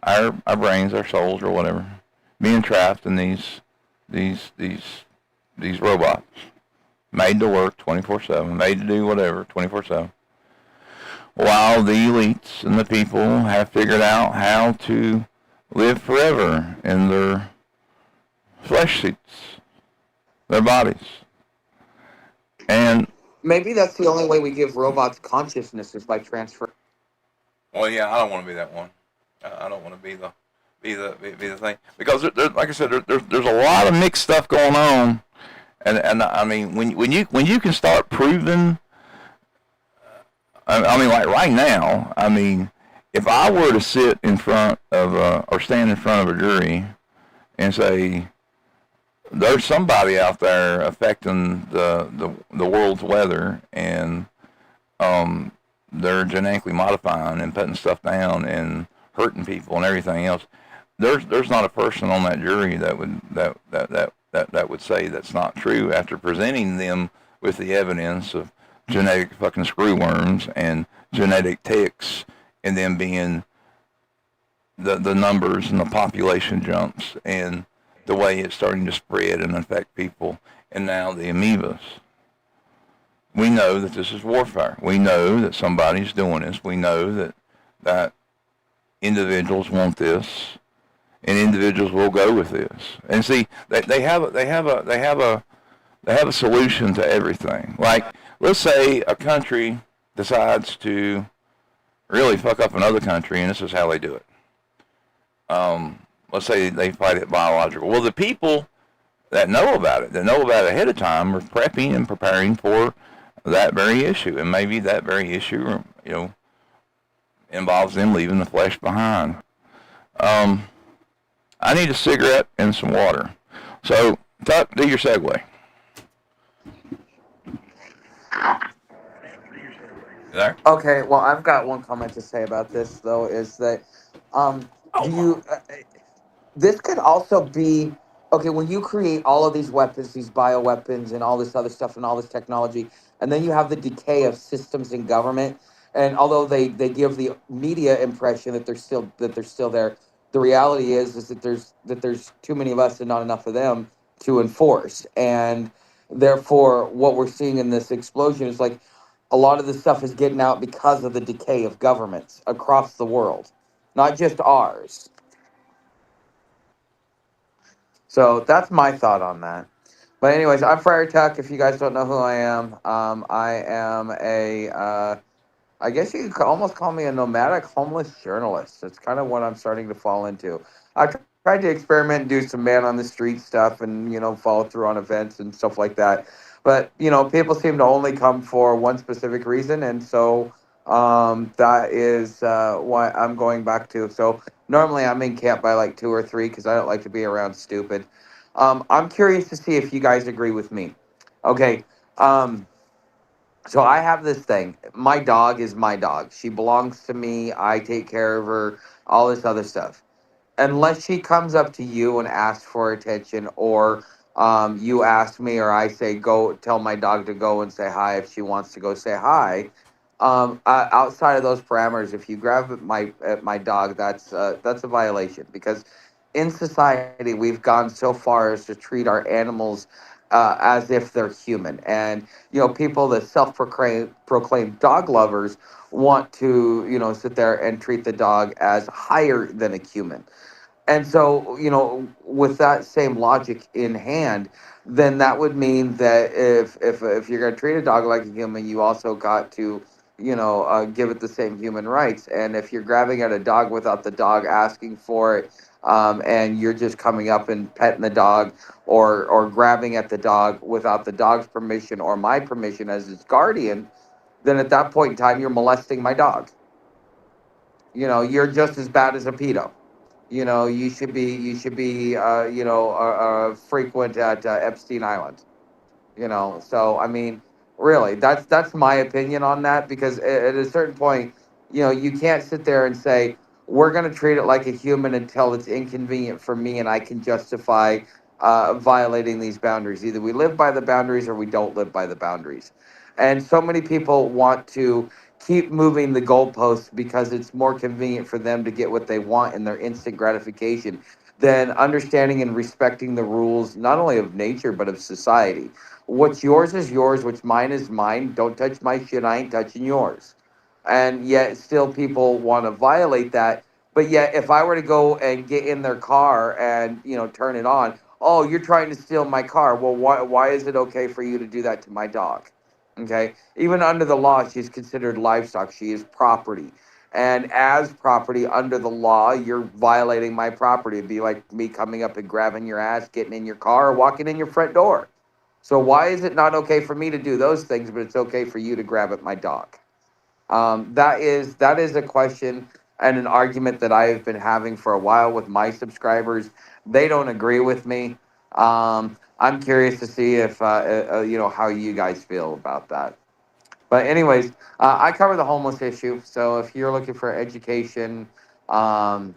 our brains, our souls, or whatever, being trapped in these robots, made to work 24/7, made to do whatever 24/7. While the elites and the people have figured out how to live forever in their flesh suits, their bodies. And Maybe that's the only way we give robots consciousness is by transfer. well, yeah, I don't want to be that one. I don't want to be the thing because like I said, there's a lot of mixed stuff going on, and I mean when you can start proving, I mean like right now, I mean if I were to sit in front of or stand in front of a jury and say there's somebody out there affecting the world's weather and they're genetically modifying and putting stuff down and hurting people and everything else. There's not a person on that jury that would say that's not true after presenting them with the evidence of genetic fucking screwworms and genetic ticks and them being the numbers and the population jumps and the way it's starting to spread and affect people and now the amoebas. We know that this is warfare. We know that somebody's doing this. We know that individuals want this, and individuals will go with this. And see, they have a solution to everything. Like, let's say a country decides to really fuck up another country, and this is how they do it. Let's say they fight it biological. Well, the people that know about it ahead of time, are prepping and preparing for that very issue, and maybe that very issue, involves them leaving the flesh behind. I need a cigarette and some water. So, do your segue. There. Okay, well, I've got one comment to say about this though. Is that do you? This could also be okay when you create all of these weapons, these bioweapons, and all this other stuff, and all this technology, and then you have the decay of systems in government. And although they give the media impression that they're still there, the reality is that there's too many of us and not enough of them to enforce. And therefore, what we're seeing in this explosion is like a lot of this stuff is getting out because of the decay of governments across the world, not just ours. So that's my thought on that. But anyways, I'm Friar Tuck. If you guys don't know who I am, I am I guess you could almost call me a nomadic homeless journalist. That's kind of what I'm starting to fall into. I tried to experiment and do some man on the street stuff and, follow through on events and stuff like that. But, people seem to only come for one specific reason. And so that is why I'm going back to. So normally I'm in camp by like 2 or 3 because I don't like to be around stupid. I'm curious to see if you guys agree with me. Okay. Um, so I have this thing. My dog is my dog. She belongs to me. I take care of her, all this other stuff. Unless she comes up to you and asks for attention, or you ask me, or I say, go tell my dog to go and say hi if she wants to go say hi. Outside of those parameters, if you grab at my dog, that's a violation, because in society we've gone so far as to treat our animals as if they're human. And people that self-proclaimed dog lovers want to sit there and treat the dog as higher than a human. And so, with that same logic in hand, then that would mean that if you're going to treat a dog like a human, you also got to, give it the same human rights. And if you're grabbing at a dog without the dog asking for it, and you're just coming up and petting the dog, or grabbing at the dog without the dog's permission or my permission as its guardian, then at that point in time, you're molesting my dog. You're just as bad as a pedo. You should be frequent at Epstein Island. So I mean, really, that's my opinion on that, because at a certain point, you can't sit there and say we're going to treat it like a human until it's inconvenient for me and I can justify violating these boundaries. Either we live by the boundaries or we don't live by the boundaries. And so many people want to keep moving the goalposts because it's more convenient for them to get what they want in their instant gratification than understanding and respecting the rules, not only of nature but of society. What's yours is yours. What's mine is mine. Don't touch my shit. I ain't touching yours. And yet, still, people want to violate that. But yet, if I were to go and get in their car and turn it on, oh, you're trying to steal my car. Well, why is it okay for you to do that to my dog? Okay, even under the law, she's considered livestock. She is property. And as property under the law, you're violating my property. It'd be like me coming up and grabbing your ass, getting in your car, or walking in your front door. So why is it not okay for me to do those things, but it's okay for you to grab at my dog? That is a question and an argument that I have been having for a while with my subscribers. They don't agree with me. I'm curious to see if how you guys feel about that. But anyways, I cover the homeless issue. So if you're looking for education, policy,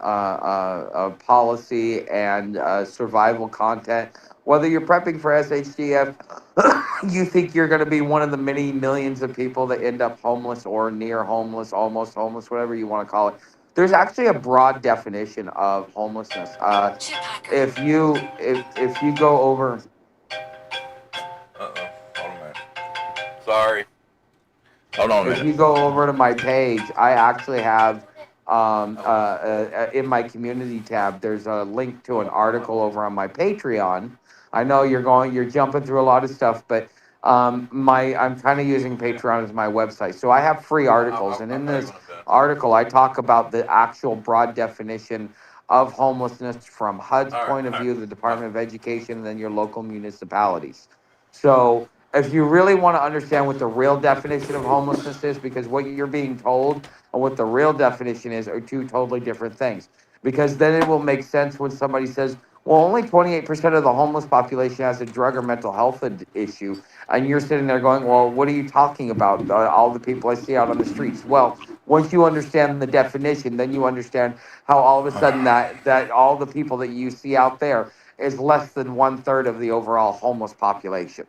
and survival content, whether you're prepping for SHTF, you think you're going to be one of the many millions of people that end up homeless or near homeless, almost homeless, whatever you want to call it. There's actually a broad definition of homelessness. If you go over Uh-oh. Hold on a minute. Sorry. Hold on a if minute. you go over to my page, I actually have in my community tab, there's a link to an article over on my Patreon. I know you're jumping through a lot of stuff, but I'm kind of using Patreon as my website. So I have free articles, and I'll in tell you this when it's done. article, I talk about the actual broad definition of homelessness from HUD's All right. point of All right. view, the All right. Department of Education, and then your local municipalities. So if you really want to understand what the real definition of homelessness is, because what you're being told and what the real definition is are two totally different things. Because then it will make sense when somebody says, well, only 28% of the homeless population has a drug or mental health issue. And you're sitting there going, well, what are you talking about? All the people I see out on the streets. Well, once you understand the definition, then you understand how all of a sudden that all the people that you see out there is less than 1/3 of the overall homeless population.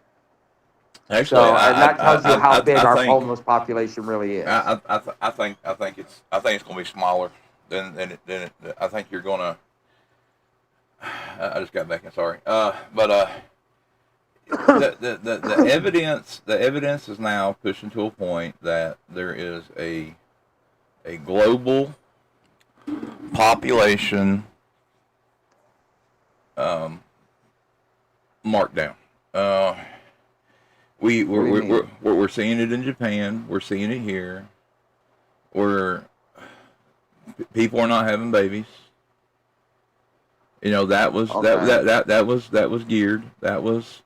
Actually, So, and that tells you how big I our think homeless population really is. I think it's going to be smaller than I think you're going to. I just got back in. Sorry. But the evidence is now pushing to a point that there is a global population um, markdown. Uh, What do you mean? we're seeing it in Japan. We're seeing it here. Where people are not having babies. You know Okay. that was geared. There's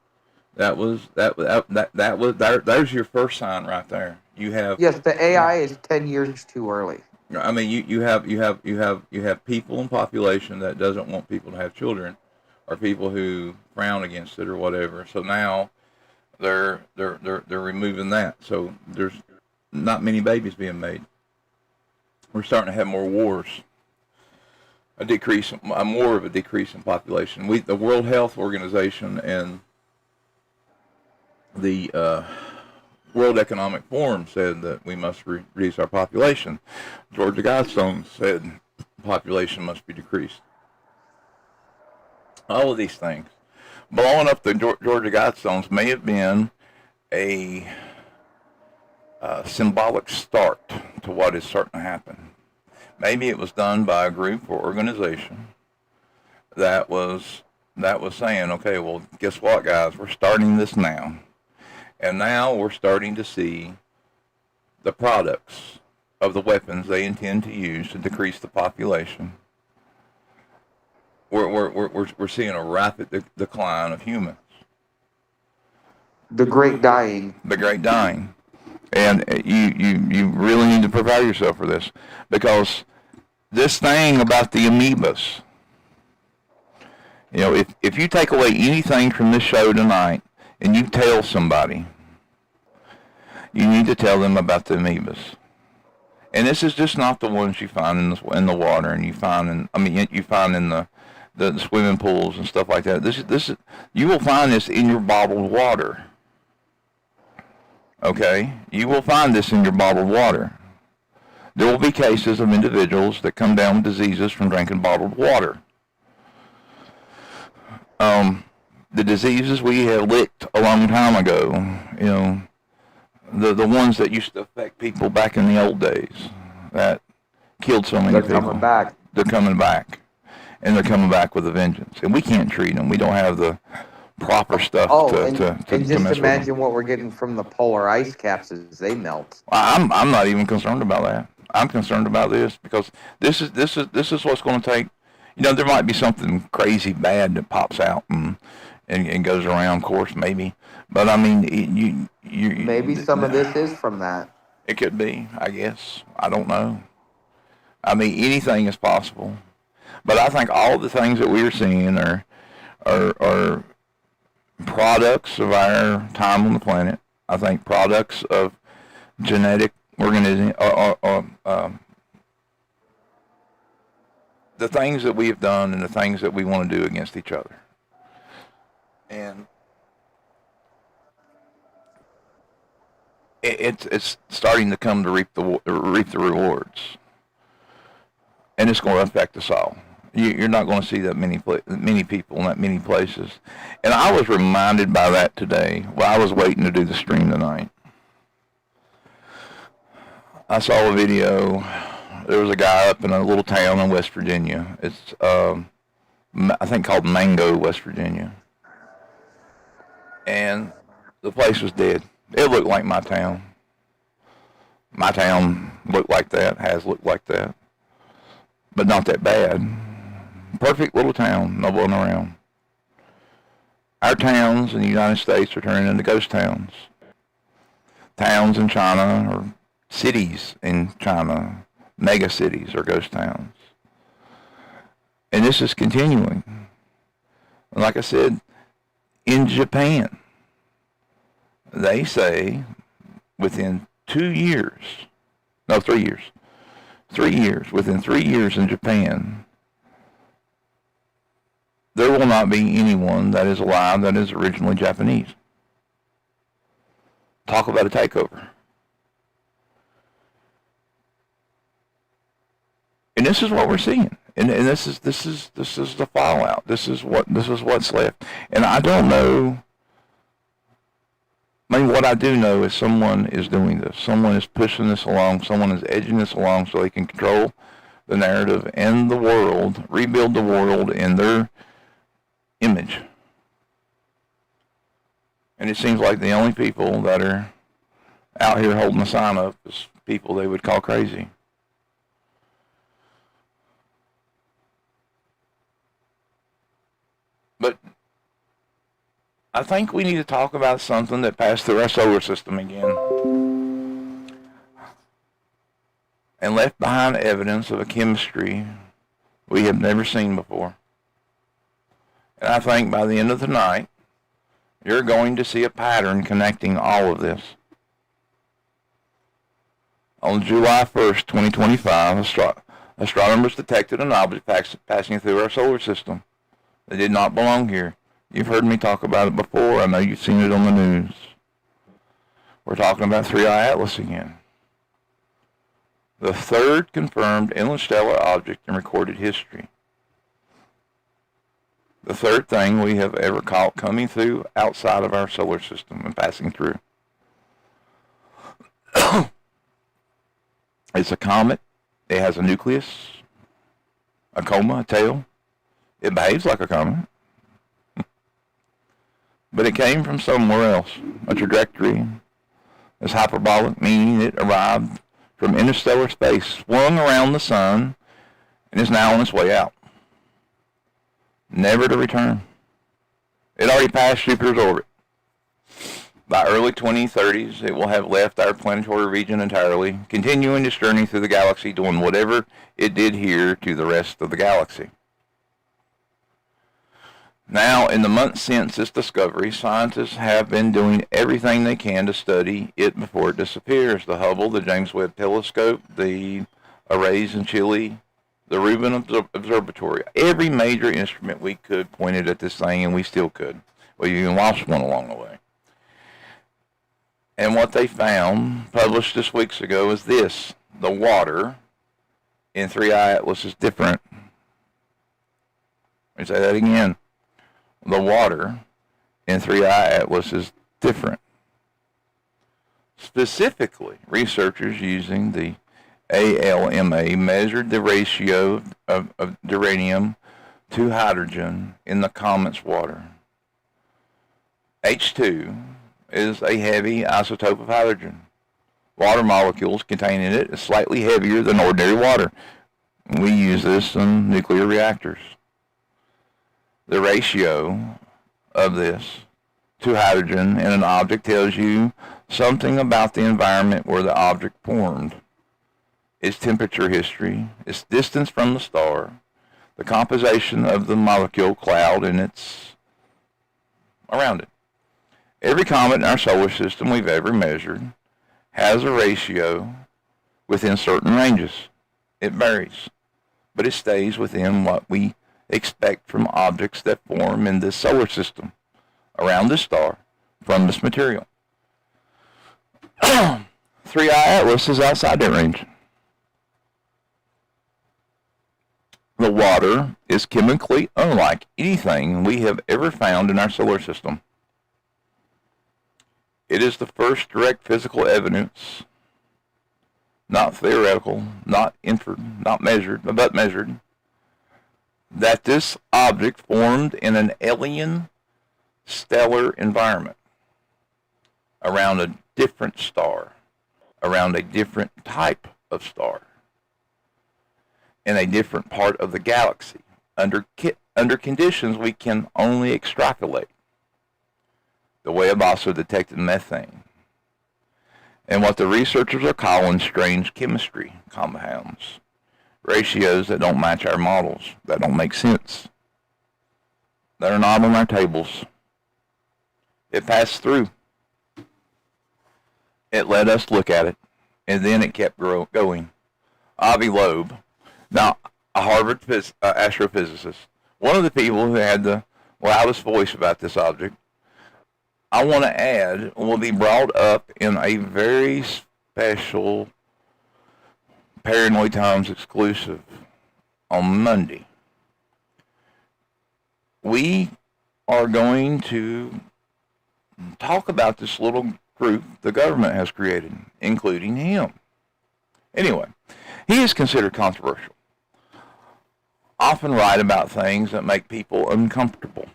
your first sign right there. You have, Yes, the AI is 10 years too early. I mean, you have people in population that doesn't want people to have children, or people who frown against it or whatever. So now they're removing that. So there's not many babies being made. We're starting to have more wars. More of a decrease in population. The World Health Organization and the World Economic Forum said that we must reduce our population. Georgia Guidestones said population must be decreased. All of these things. Blowing up the Georgia Guidestones may have been a symbolic start to what is starting to happen. Maybe it was done by a group or organization that was saying, okay, well, guess what, guys? We're starting this now. And now we're starting to see the products of the weapons they intend to use to decrease the population. We're seeing a rapid decline of humans. The Great Dying. The Great Dying. And you really need to prepare yourself for this, because this thing about the amoebas, if you take away anything from this show tonight and you tell somebody, you need to tell them about the amoebas. And this is just not the ones you find in the water, and you find in the swimming pools and stuff like that. This is you will find this in your bottled water. Okay, you will find this in your bottled water. There will be cases of individuals that come down with diseases from drinking bottled water. The diseases we have licked a long time ago, the ones that used to affect people back in the old days, that killed so many people. They're coming back. They're coming back. And they're coming back with a vengeance. And we can't treat them. We don't have the proper stuff and just imagine what we're getting from the polar ice caps as they melt. I'm not even concerned about that. I'm concerned about this, because this is what's going to take. There might be something crazy bad that pops out and goes around, of course, maybe. But I mean, maybe some of this is from that. It could be, I guess. I don't know. I mean, anything is possible. But I think all the things that we're seeing are products of our time on the planet. I think products of genetic organism, the things that we have done and the things that we want to do against each other. And it's starting to come to reap the rewards. And it's going to affect us all. You're not going to see that many people in that many places. And I was reminded by that today while I was waiting to do the stream tonight. I saw a video. There was a guy up in a little town in West Virginia. It's, I think, called Mango, West Virginia. And the place was dead. It looked like my town. My town looked like that, has looked like that. But not that bad. Perfect little town, no one around. Our towns in the United States are turning into ghost towns. Towns in China, or cities in China, mega cities, are ghost towns. And this is continuing. Like I said, in Japan, they say within 3 years, within 3 years in Japan, there will not be anyone that is alive that is originally Japanese. Talk about a takeover. And this is what we're seeing. And this is the fallout. This is what's left. And I don't know. I mean, what I do know is someone is doing this. Someone is pushing this along. Someone is edging this along so they can control the narrative and the world, rebuild the world in their image. And it seems like the only people that are out here holding the sign up is people they would call crazy. But I think we need to talk about something that passed through our solar system again and left behind evidence of a chemistry we have never seen before. And I think by the end of the night, you're going to see a pattern connecting all of this. On July 1st, 2025, astronomers detected an object passing through our solar system. It did not belong here. You've heard me talk about it before. I know you've seen it on the news. We're talking about 3I Atlas again. The third confirmed interstellar object in recorded history. The third thing we have ever caught coming through outside of our solar system and passing through. It's a comet. It has a nucleus, a coma, a tail. It behaves like a comet. But it came from somewhere else. A trajectory is hyperbolic, meaning it arrived from interstellar space, swung around the sun, and is now on its way out. Never to return. It already passed Jupiter's orbit. By early 2030s, it will have left our planetary region entirely, continuing its journey through the galaxy, doing whatever it did here to the rest of the galaxy. Now, in the months since its discovery, scientists have been doing everything they can to study it before it disappears. The Hubble, the James Webb Telescope, the arrays in Chile, the Rubin Observatory. Every major instrument we could pointed at this thing, and we still could. Well, you even lost one along the way. And what they found, published just weeks ago, is this. The water in 3I Atlas is different. Let me say that again. The water in 3I Atlas is different. Specifically, researchers using the ALMA measured the ratio of uranium to hydrogen in the comet's water. H2 is a heavy isotope of hydrogen. Water molecules contained in it is slightly heavier than ordinary water. We use this in nuclear reactors. The ratio of this to hydrogen in an object tells you something about the environment where the object formed, its temperature history, its distance from the star, the composition of the molecule cloud and its around it. Every comet in our solar system we've ever measured has a ratio within certain ranges. It varies, but it stays within what we expect from objects that form in this solar system around this star from this material. 3I Atlas is outside that range. The water is chemically unlike anything we have ever found in our solar system. It is the first direct physical evidence, not theoretical, not inferred, not measured, but measured, that this object formed in an alien stellar environment around a different star, around a different type of star, in a different part of the galaxy, under conditions we can only extrapolate. The Webb also detected methane, and what the researchers are calling strange chemistry compounds. Ratios that don't match our models, that don't make sense, that are not on our tables. It passed through. It let us look at it, and then it kept going. Avi Loeb, now a Harvard astrophysicist, one of the people who had the loudest voice about this object, I want to add, will be brought up in a very special Paranoid Times exclusive on Monday. We are going to talk about this little group the government has created, including him. Anyway, he is considered controversial. Often write about things that make people uncomfortable.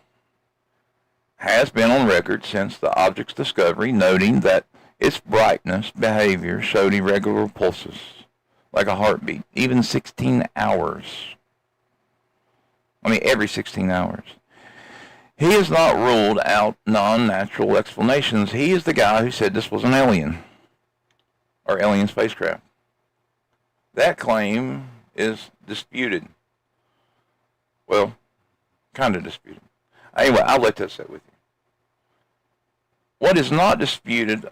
Has been on record since the object's discovery, noting that its brightness behavior showed irregular pulses, like a heartbeat, even 16 hours. Every 16 hours. He has not ruled out non-natural explanations. He is the guy who said this was an alien, or alien spacecraft. That claim is disputed. Well, kind of disputed. Anyway, I'll let that sit with you. What is not disputed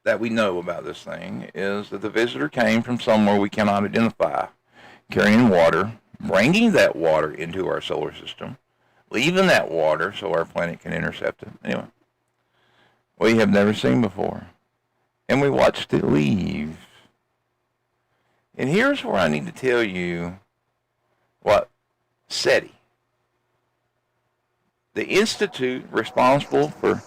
that we know about this thing is that the visitor came from somewhere we cannot identify, carrying water, bringing that water into our solar system, leaving that water so our planet can intercept it. Anyway, we have never seen before. And we watched it leave. And here's where I need to tell you what SETI, the institute responsible for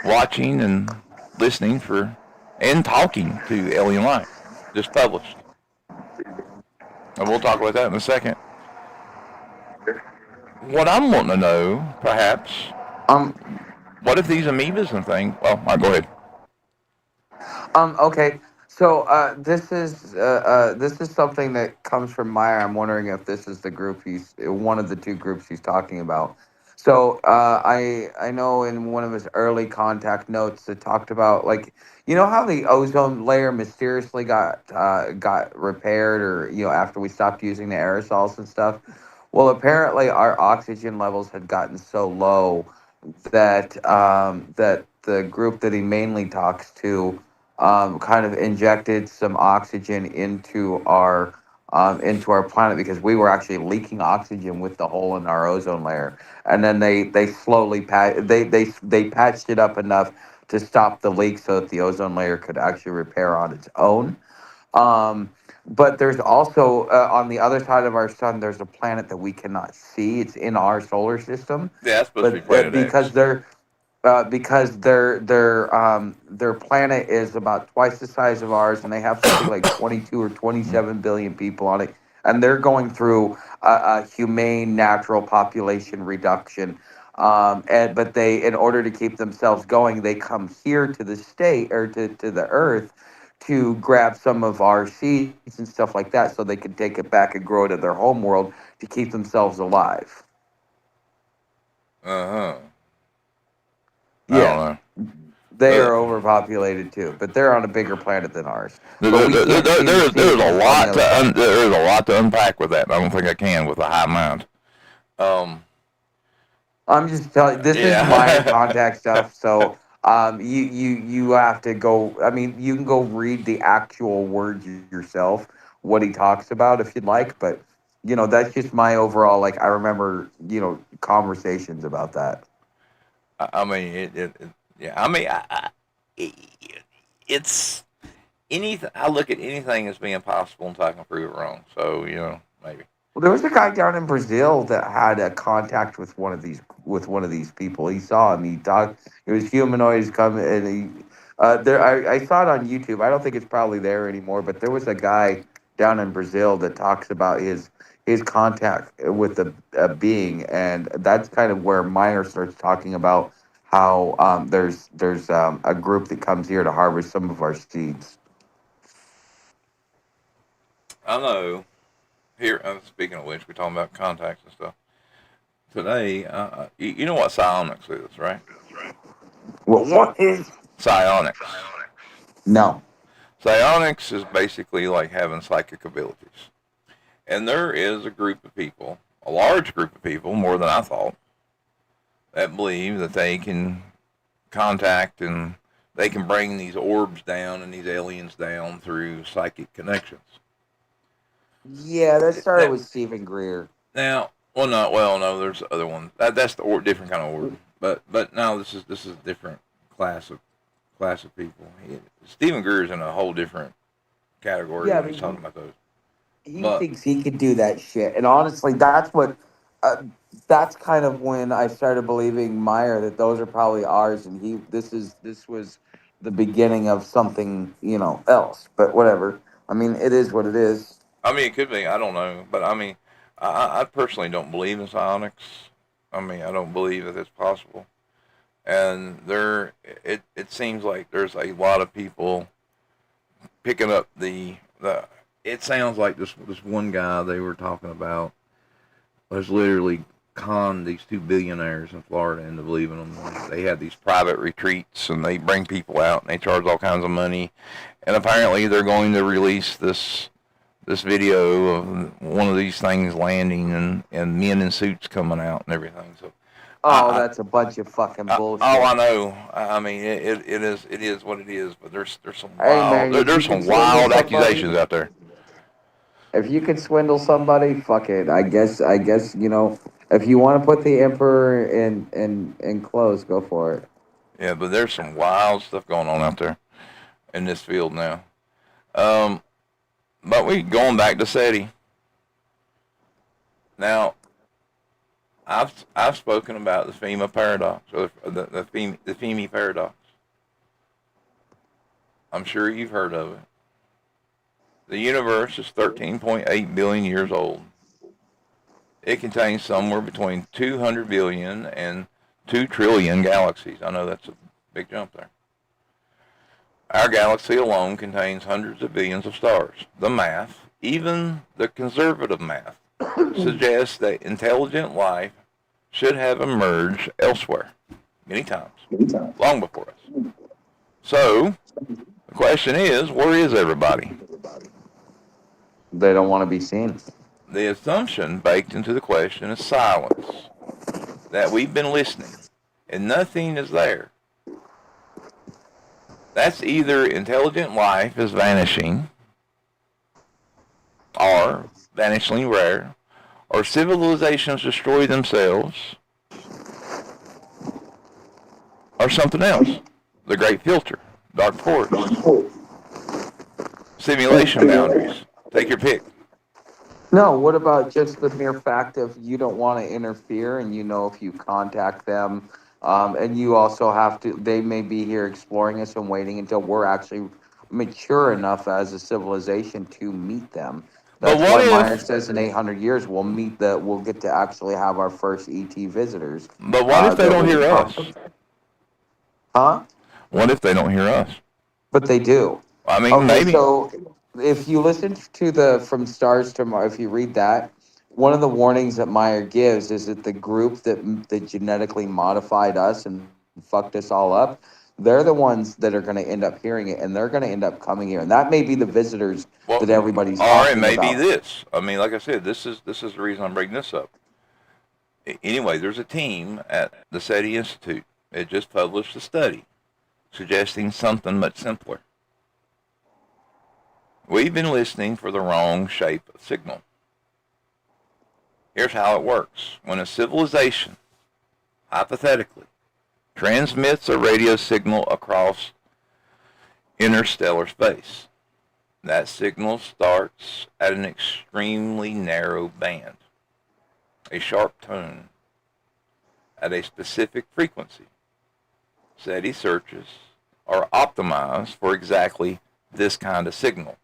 watching and listening for and talking to alien life, just published. And we'll talk about that in a second. What I'm wanting to know, perhaps, Um, what if these amoebas and things? Well, all right, go ahead. Okay. So this is something that comes from Meyer. I'm wondering if this is the group he's one of the two groups he's talking about. So I know in one of his early contact notes it talked about, like, you know how the ozone layer mysteriously got repaired, or after we stopped using the aerosols and stuff. Well, apparently our oxygen levels had gotten so low that the group that he mainly talks to kind of injected some oxygen into our planet, because we were actually leaking oxygen with the hole in our ozone layer, and then they slowly they patched it up enough to stop the leak so that the ozone layer could actually repair on its own. Um, but there's also, on the other side of our sun, there's a planet that we cannot see. It's in our solar system, Yeah, that's supposed to be but Planet X. because their planet is about twice the size of ours, and they have something like 22 or 27 billion people on it, and they're going through a humane natural population reduction. And but they, in order to keep themselves going, they come here to the state, or to the Earth, to grab some of our seeds and stuff like that, so they can take it back and grow it in their home world to keep themselves alive. Uh-huh. I don't Yeah. know. They Uh, are overpopulated too, but they're on a bigger planet than ours. But we can't see the there's seeds a on the lot other side. there's a lot to unpack with that. I don't think I can with a high mind. Um, I'm just telling. This is minor yeah. contact stuff, so you have to go. I mean, you can go read the actual words yourself, what he talks about, if you'd like. But that's just my overall. Like, I remember conversations about that. I mean, yeah. I mean, it, it's anything. I look at anything as being possible until I can prove it wrong. So maybe. Well, there was a guy down in Brazil that had a contact with one of these people. He saw him. He talked. It was humanoids coming, and there. I saw it on YouTube. I don't think it's probably there anymore. But there was a guy down in Brazil that talks about his contact with a being, and that's kind of where Meyer starts talking about how there's a group that comes here to harvest some of our seeds. I know. Here, speaking of which, we're talking about contacts and stuff today. You know what psionics is, right? Well, what is? Psionics. No. Psionics is basically like having psychic abilities. And there is a group of people, a large group of people, more than I thought, that believe that they can contact and they can bring these orbs down and these aliens down through psychic connections. Yeah, that started Now, with Stephen Greer. no, there's the other one. That's the different kind of orb. But now this is a different class of people. Stephen Greer's in a whole different category Yeah, I when he's mean, talking about those. he But thinks he could do that shit, and honestly, uh, that's kind of when I started believing Meyer that those are probably ours, and this was the beginning of something else. But whatever. I mean, it is what it is. I mean, it could be. I don't know. But I mean, I personally don't believe in psionics. I mean, I don't believe that it's possible. And it seems like there's a lot of people picking up the. It sounds like this one guy they were talking about was literally conned these two billionaires in Florida into believing them. They had these private retreats and they bring people out and they charge all kinds of money. And apparently they're going to release this video of one of these things landing and men in suits coming out and everything. So Oh, that's a bunch of fucking bullshit. Oh, I know. I mean, it is what it is. But there's some Hey man, if you there's can some swindle wild somebody, accusations out there. if you can swindle somebody, fuck it. I guess if you want to put the emperor in clothes, go for it. Yeah, but there's some wild stuff going on out there in this field now. Um, but we going back to SETI. Now, I've spoken about the FEMA paradox, or the FEMI paradox. I'm sure you've heard of it. The universe is 13.8 billion years old. It contains somewhere between 200 billion and 2 trillion galaxies. I know that's a big jump there. Our galaxy alone contains hundreds of billions of stars. The math, even the conservative math, suggests that intelligent life should have emerged elsewhere, many times, long before us. So, the question is, where is everybody? They don't want to be seen. The assumption baked into the question is silence, that we've been listening, and nothing is there. That's either intelligent life is vanishing, or vanishingly rare, or civilizations destroy themselves, or something else. The Great Filter, Dark Forest, simulation boundaries. Take your pick. No, what about just the mere fact of you don't want to interfere, and if you contact them, and you also have to, they may be here exploring us and waiting until we're actually mature enough as a civilization to meet them. But That's what why Meyer if? says in 800 years we'll get to actually have our first ET visitors. But what if they That don't will hear come, us? huh? What if they don't hear us? But they do. I mean, Okay, maybe. so if you listen to the From Stars to Mars, if you read that, one of the warnings that Meyer gives is that the group that genetically modified us and fucked us all up, they're the ones that are going to end up hearing it, and they're going to end up coming here, and that may be the visitors Well, that everybody's or it talking may be about. this. I mean, like I said, this is the reason I'm bringing this up. Anyway, there's a team at the SETI Institute. It just published a study suggesting something much simpler. We've been listening for the wrong shape of signal. Here's how it works. When a civilization, hypothetically, transmits a radio signal across interstellar space, that signal starts at an extremely narrow band, a sharp tone, at a specific frequency. SETI searches are optimized for exactly this kind of signal.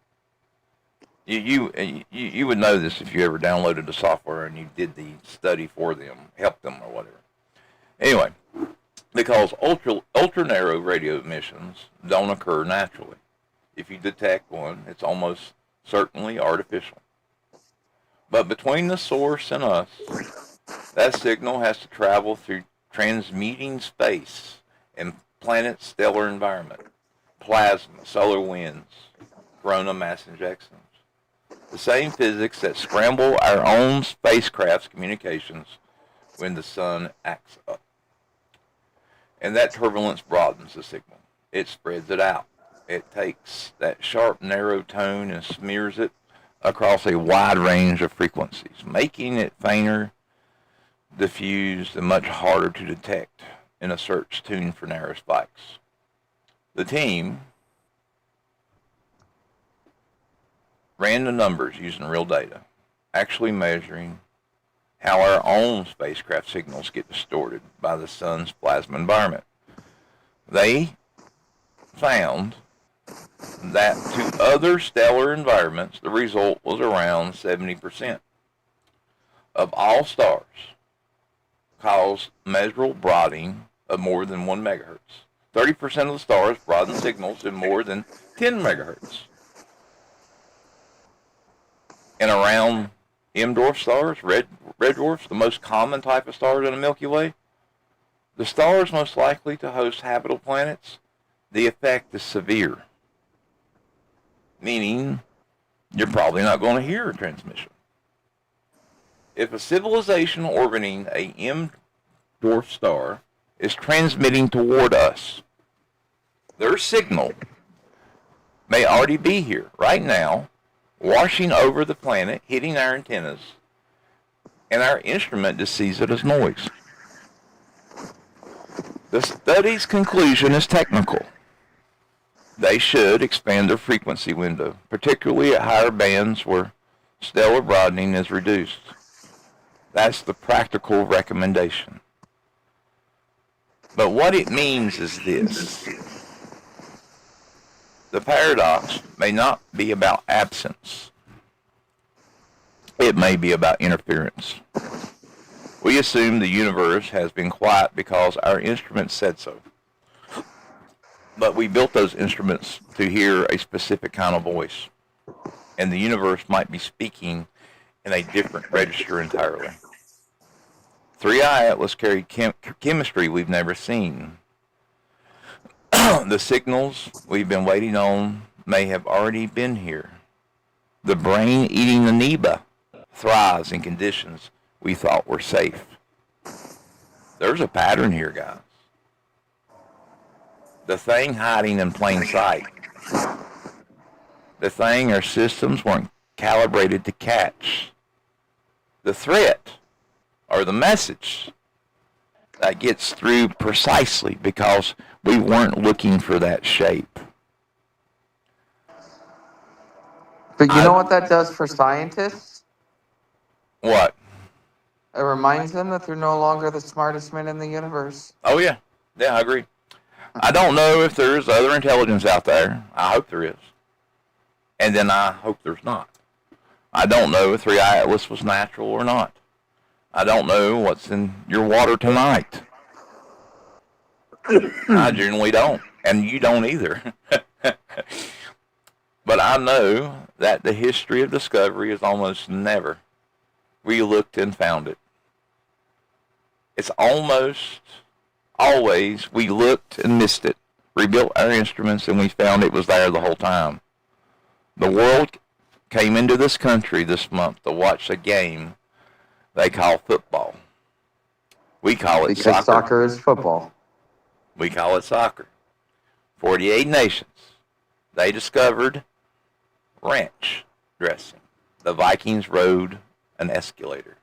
You would know this if you ever downloaded the software and you did the study for them, helped them or whatever. Anyway, because ultra narrow radio emissions don't occur naturally. If you detect one, it's almost certainly artificial. But between the source and us, that signal has to travel through transmuting space and planet's stellar environment, plasma, solar winds, corona mass injections. The same physics that scramble our own spacecraft's communications when the sun acts up. And that turbulence broadens the signal. It spreads it out. It takes that sharp, narrow tone and smears it across a wide range of frequencies, making it fainter, diffused, and much harder to detect in a search tuned for narrow spikes. The team ran the numbers using real data, actually measuring how our own spacecraft signals get distorted by the sun's plasma environment. They found that to other stellar environments, the result was around 70% of all stars caused measurable broadening of more than 1 megahertz. 30% of the stars broaden signals in more than 10 megahertz. And around M-dwarf stars, red dwarfs, the most common type of stars in the Milky Way, the stars most likely to host habitable planets, the effect is severe. Meaning, you're probably not going to hear a transmission. If a civilization orbiting a dwarf star is transmitting toward us. Their signal may already be here right now, washing over the planet, hitting our antennas, and our instrument just sees it as noise. The study's conclusion is technical. They should expand their frequency window, particularly at higher bands where stellar broadening is reduced. That's the practical recommendation. But what it means is this. The paradox may not be about absence. It may be about interference. We assume the universe has been quiet because our instruments said so. But we built those instruments to hear a specific kind of voice. And the universe might be speaking in a different register entirely. 3i Atlas carried chemistry we've never seen. The signals we've been waiting on may have already been here. The brain-eating amoeba thrives in conditions we thought were safe. There's a pattern here, guys. The thing hiding in plain sight. The thing our systems weren't calibrated to catch. The threat, or the message, that gets through precisely because we weren't looking for that shape. But you know what that does for scientists? What? It reminds them that they're no longer the smartest men in the universe. Oh, yeah. Yeah, I agree. I don't know if there's other intelligence out there. I hope there is. And then I hope there's not. I don't know if 3i Atlas was natural or not. I don't know what's in your water tonight. I generally don't. And you don't either. But I know that the history of discovery is almost never we looked and found it. It's almost always we looked and missed it, rebuilt our instruments, and we found it was there the whole time. The world came into this country this month to watch a game they call football. We call it soccer. Because soccer is football. We call it soccer. 48 nations. They discovered ranch dressing. The Vikings rode an escalator.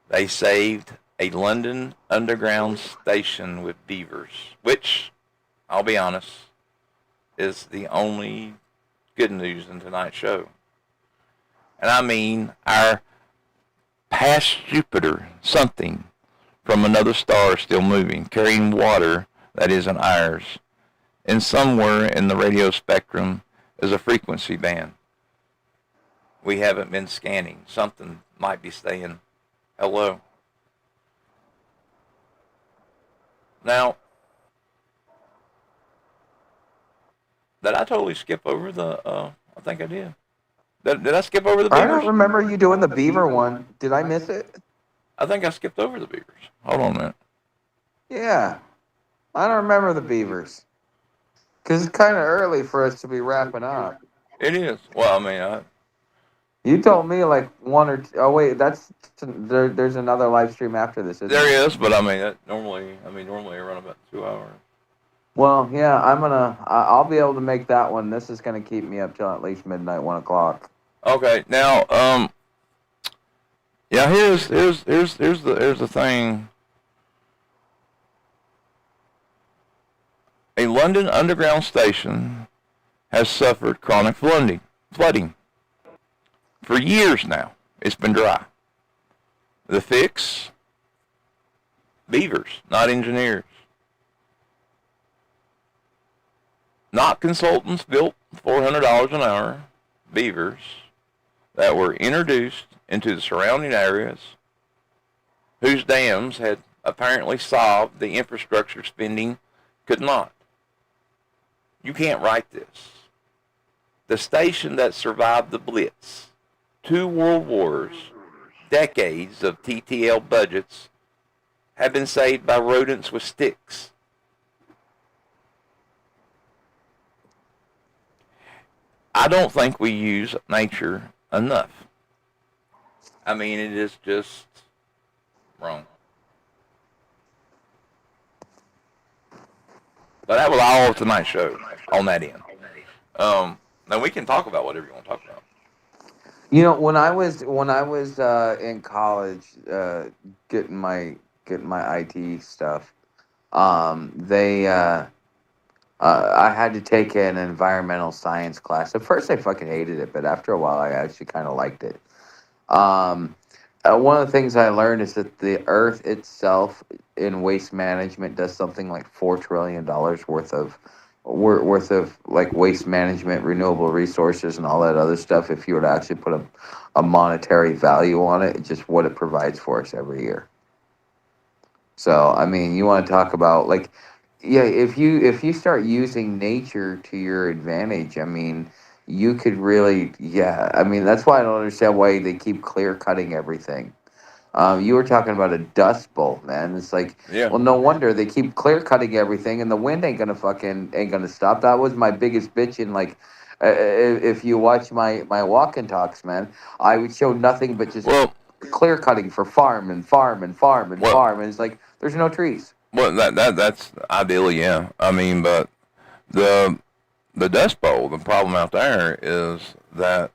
They saved a London underground station with beavers, which, I'll be honest, is the only good news in tonight's show. And I mean our past Jupiter, something from another star still moving, carrying water that isn't ours. And somewhere in the radio spectrum is a frequency band we haven't been scanning. Something might be saying hello. Now, did I totally skip over the, I think I did. Did I skip over the Beavers? I don't remember you doing the Beaver one. Did I miss it? I think I skipped over the Beavers. Hold on a minute. Yeah. I don't remember the Beavers. Because it's kind of early for us to be wrapping up. It is. Well, I mean, You told me like one or two. Oh, wait, there's another live stream after this, isn't there there? is, but I mean, normally I run about 2 hours. Well, yeah, I'll be able to make that one. This is going to keep me up till at least midnight, 1 o'clock. Okay, now, yeah, here's the thing. A London underground station has suffered chronic flooding. For years now, it's been dry. The fix? Beavers, not engineers. Not consultants built $400 an hour. Beavers that were introduced into the surrounding areas whose dams had apparently solved the infrastructure spending could not. You can't write this. The station that survived the Blitz, 2 world wars, decades of TTL budgets, have been saved by rodents with sticks. I don't think we use nature enough. I mean, it is just wrong. But that was all of tonight's show on that end. Now we can talk about whatever you want to talk about. When I was in college, getting my getting my IT stuff, they I had to take an environmental science class. At first, I fucking hated it, but after a while, I actually kind of liked it. Um, One of the things I learned is that the Earth itself in waste management does something like $4 trillion worth of like waste management, renewable resources, and all that other stuff. If you were to actually put a monetary value on it, just what it provides for us every year. So I mean, you want to talk about like, yeah, if you start using nature to your advantage, I mean, you could really, yeah. I mean, that's why I don't understand why they keep clear cutting everything. You were talking about a dust bowl, man. It's like, Yeah. well, no wonder they keep clear cutting everything, and the wind ain't gonna stop. That was my biggest bitch in like, if you watch my walk and talks, man, I would show nothing but just Well, clear cutting for farm and farm and farm and well, farm, and it's like there's no trees. that's ideally, yeah. I mean, but the the Dust Bowl, the problem out there is that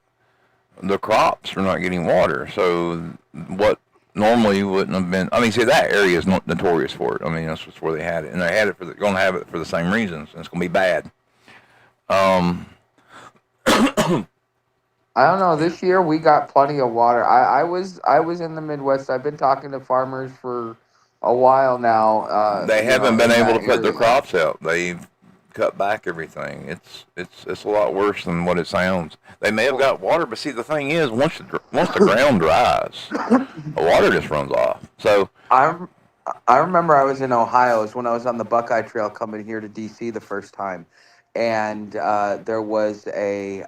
the crops are not getting water. So what normally wouldn't have been, I mean, see, that area is notorious for it. I mean, that's just where they had it, and they had it for going to have it for the same reasons, and it's going to be bad. Um, I don't know. This year we got plenty of water. I was in the Midwest. I've been talking to farmers for a while now. they haven't been In able that to put their area. crops out. They've cut back everything. It's a lot worse than what it sounds. They may have got water, but see, the thing is, once the ground dries, the water just runs off. So I I remember I was in Ohio. It was when I was on the Buckeye Trail coming here to DC the first time, and there was a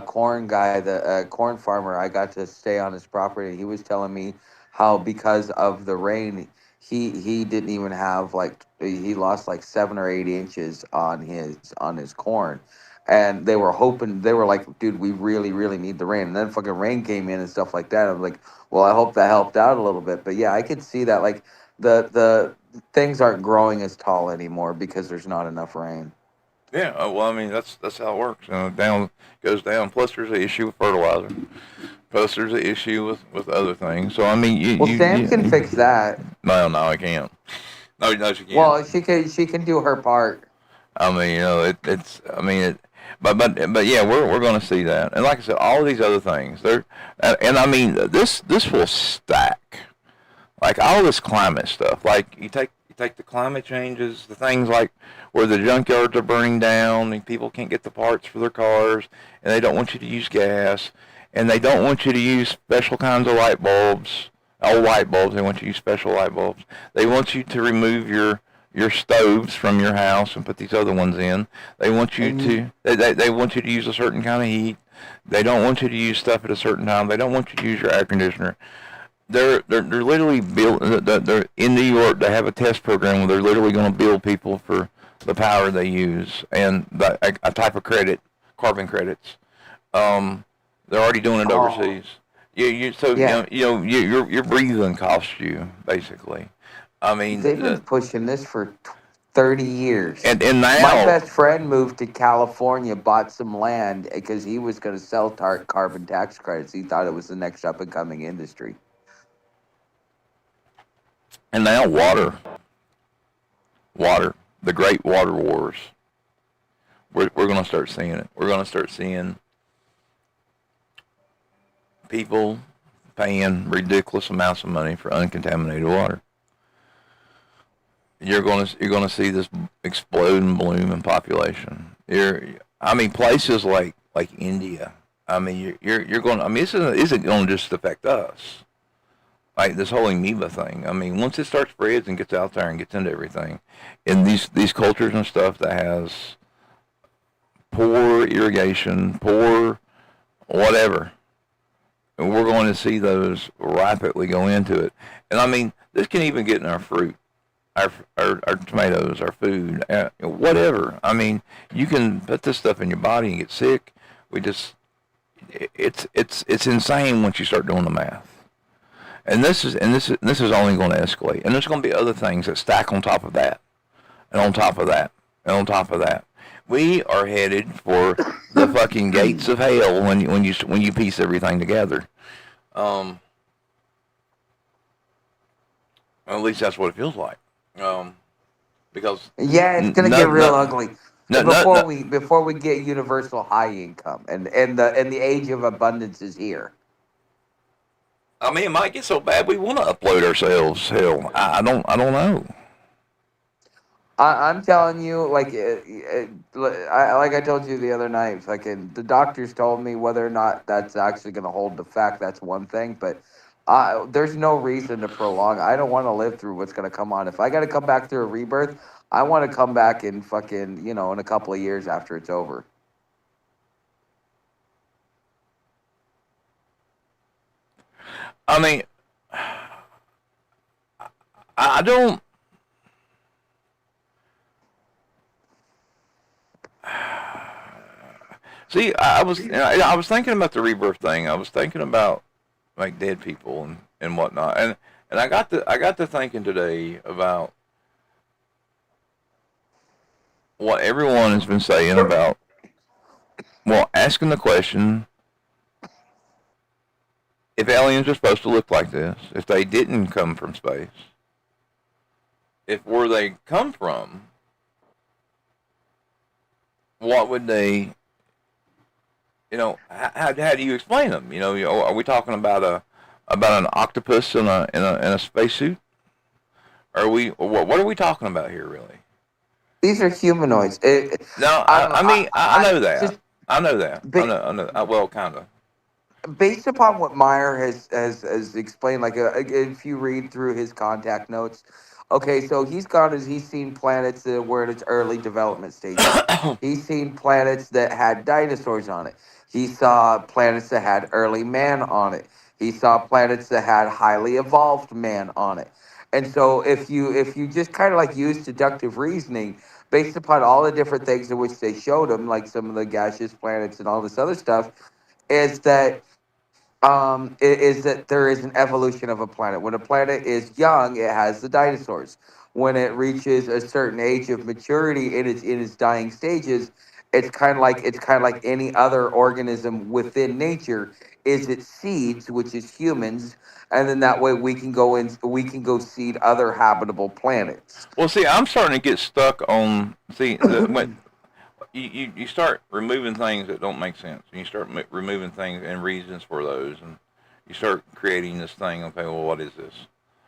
corn guy, the corn farmer. I got to stay on his property. He was telling me how because of the rain, he didn't even have like he lost like 7 or 8 inches on his corn. And they were hoping, they were like, dude, we really need the rain. And then fucking rain came in and stuff like that. I'm like, well, I hope that helped out a little bit. But yeah, I could see that like the things aren't growing as tall anymore because there's not enough rain. yeah, well, I mean, that's how it works. Down goes down. Plus, there's an issue with fertilizer. Plus, there's an issue with other things. So I mean, Well, Sam can fix that. no, I can't. No, she can't. Well, she can do her part. I mean, it's. I mean, but yeah, we're going to see that. And like I said, all of these other things, they're, and I mean, this will stack. Like all this climate stuff. Like you take the climate changes, the things like where the junkyards are burning down, and people can't get the parts for their cars, and they don't want you to use gas, and they don't want you to use special kinds of light bulbs, old light bulbs. They want you to use special light bulbs. They want you to remove your stoves from your house and put these other ones in. They want you And to they want you to use a certain kind of heat. They don't want you to use stuff at a certain time. They don't want you to use your air conditioner. They're literally build. They're in New York. They have a test program where they're literally going to build people for the power they use and a type of credit, carbon credits. Um, they're already doing it oh overseas. So yeah, your breathing costs you basically. I mean, they've been pushing this for 30 years. and My now best friend moved to California, bought some land because he was going to sell carbon tax credits. He thought it was the next up and coming industry. and now water, the great water wars. We're going to start seeing it. We're going to start seeing people paying ridiculous amounts of money for uncontaminated water. You're going to see this explode and bloom in population. I mean, places like India. I mean, you're going. I mean, this isn't going to just affect us. Like this whole amoeba thing. I mean, once it starts spreads and gets out there and gets into everything, in these cultures and stuff that has poor irrigation, poor whatever, and we're going to see those rapidly go into it. And I mean, this can even get in our fruit, our tomatoes, our food, whatever. I mean, you can put this stuff in your body and get sick. We just, it's insane once you start doing the math. And this is only going to escalate. And there's going to be other things that stack on top of that. And on top of that, we are headed for the fucking gates of hell when you piece everything together. Um, at least that's what it feels like. Um, because Yeah, it's gonna get no, real no, ugly. no, no, Before no. we get universal high income and the age of abundance is here. I mean, it might get so bad we want to upload ourselves. Hell, I don't know. I'm telling you, like I told you the other night, fucking the doctors told me whether or not that's actually going to hold the fact. That's one thing, but there's no reason to prolong. I don't want to live through what's going to come on. If I got to come back through a rebirth, I want to come back in fucking in a couple of years after it's over. I mean, I don't. See, I was thinking about the rebirth thing. I was thinking about like dead people and whatnot, and I got to thinking today about what everyone has been saying about asking the question if aliens are supposed to look like this, if they didn't come from space, if where they come from, what would they, how do you explain them? Are we talking about an octopus in a spacesuit? Are we what are we talking about here really? These are humanoids. No, I don't know. I mean I I know that. just I know that. I ba- know. I know. Well, kind of. based upon what Meyer has explained, like if you read through his contact notes, okay, so he's seen planets that were in its early development stages. He's seen planets that had dinosaurs on it. He saw planets that had early man on it. He saw planets that had highly evolved man on it. And so if you just kind of like use deductive reasoning based upon all the different things in which they showed him, like some of the gaseous planets and all this other stuff, is that is that there is an evolution of a planet. When a planet is young, it has the dinosaurs. When it reaches a certain age of maturity in its dying stages, it's kind of like any other organism within nature. Is it seeds, which is humans, and then that way we can go seed other habitable planets. Well, see, I'm starting to get stuck on when you start removing things that don't make sense, and you start removing things and reasons for those, and you start creating this thing. Okay, well, what is this?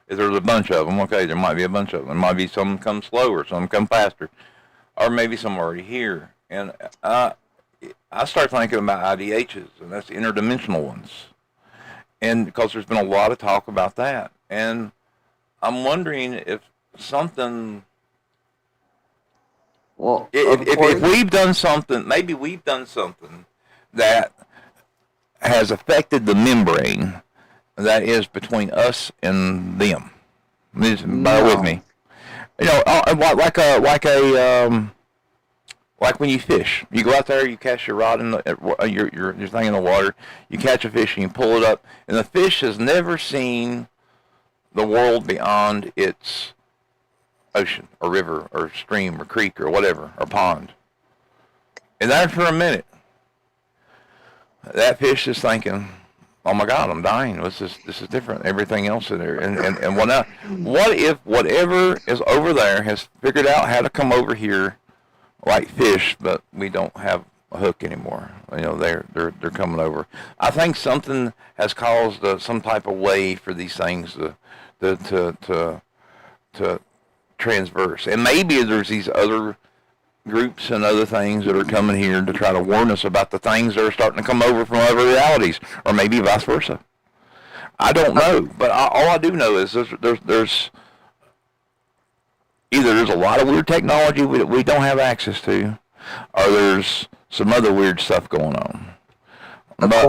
If there's a bunch of them, okay, there might be a bunch of them. There might be some come slower, some come faster, or maybe some already here. And I start thinking about IDHs, and that's the interdimensional ones, and because there's been a lot of talk about that, and I'm wondering if something Well, if according we've done something, maybe we've done something that has affected the membrane that is between us and them. Just bear with no, me. Like when you fish, you go out there, you cast your rod in your thing in the water, you catch a fish and you pull it up, and the fish has never seen the world beyond its ocean or river or stream or creek or whatever or pond. And there for a minute, that fish is thinking, "Oh my God, I'm dying. This is different. Everything else in there." And what if whatever is over there has figured out how to come over here like fish, but we don't have a hook anymore? They're coming over. I think something has caused some type of way for these things to to to, to transverse, and maybe there's these other groups and other things that are coming here to try to warn us about the things that are starting to come over from other realities, or maybe vice versa. I don't uh, know, but all I do know is there's either there's a lot of weird technology we don't have access to, or there's some other weird stuff going on. But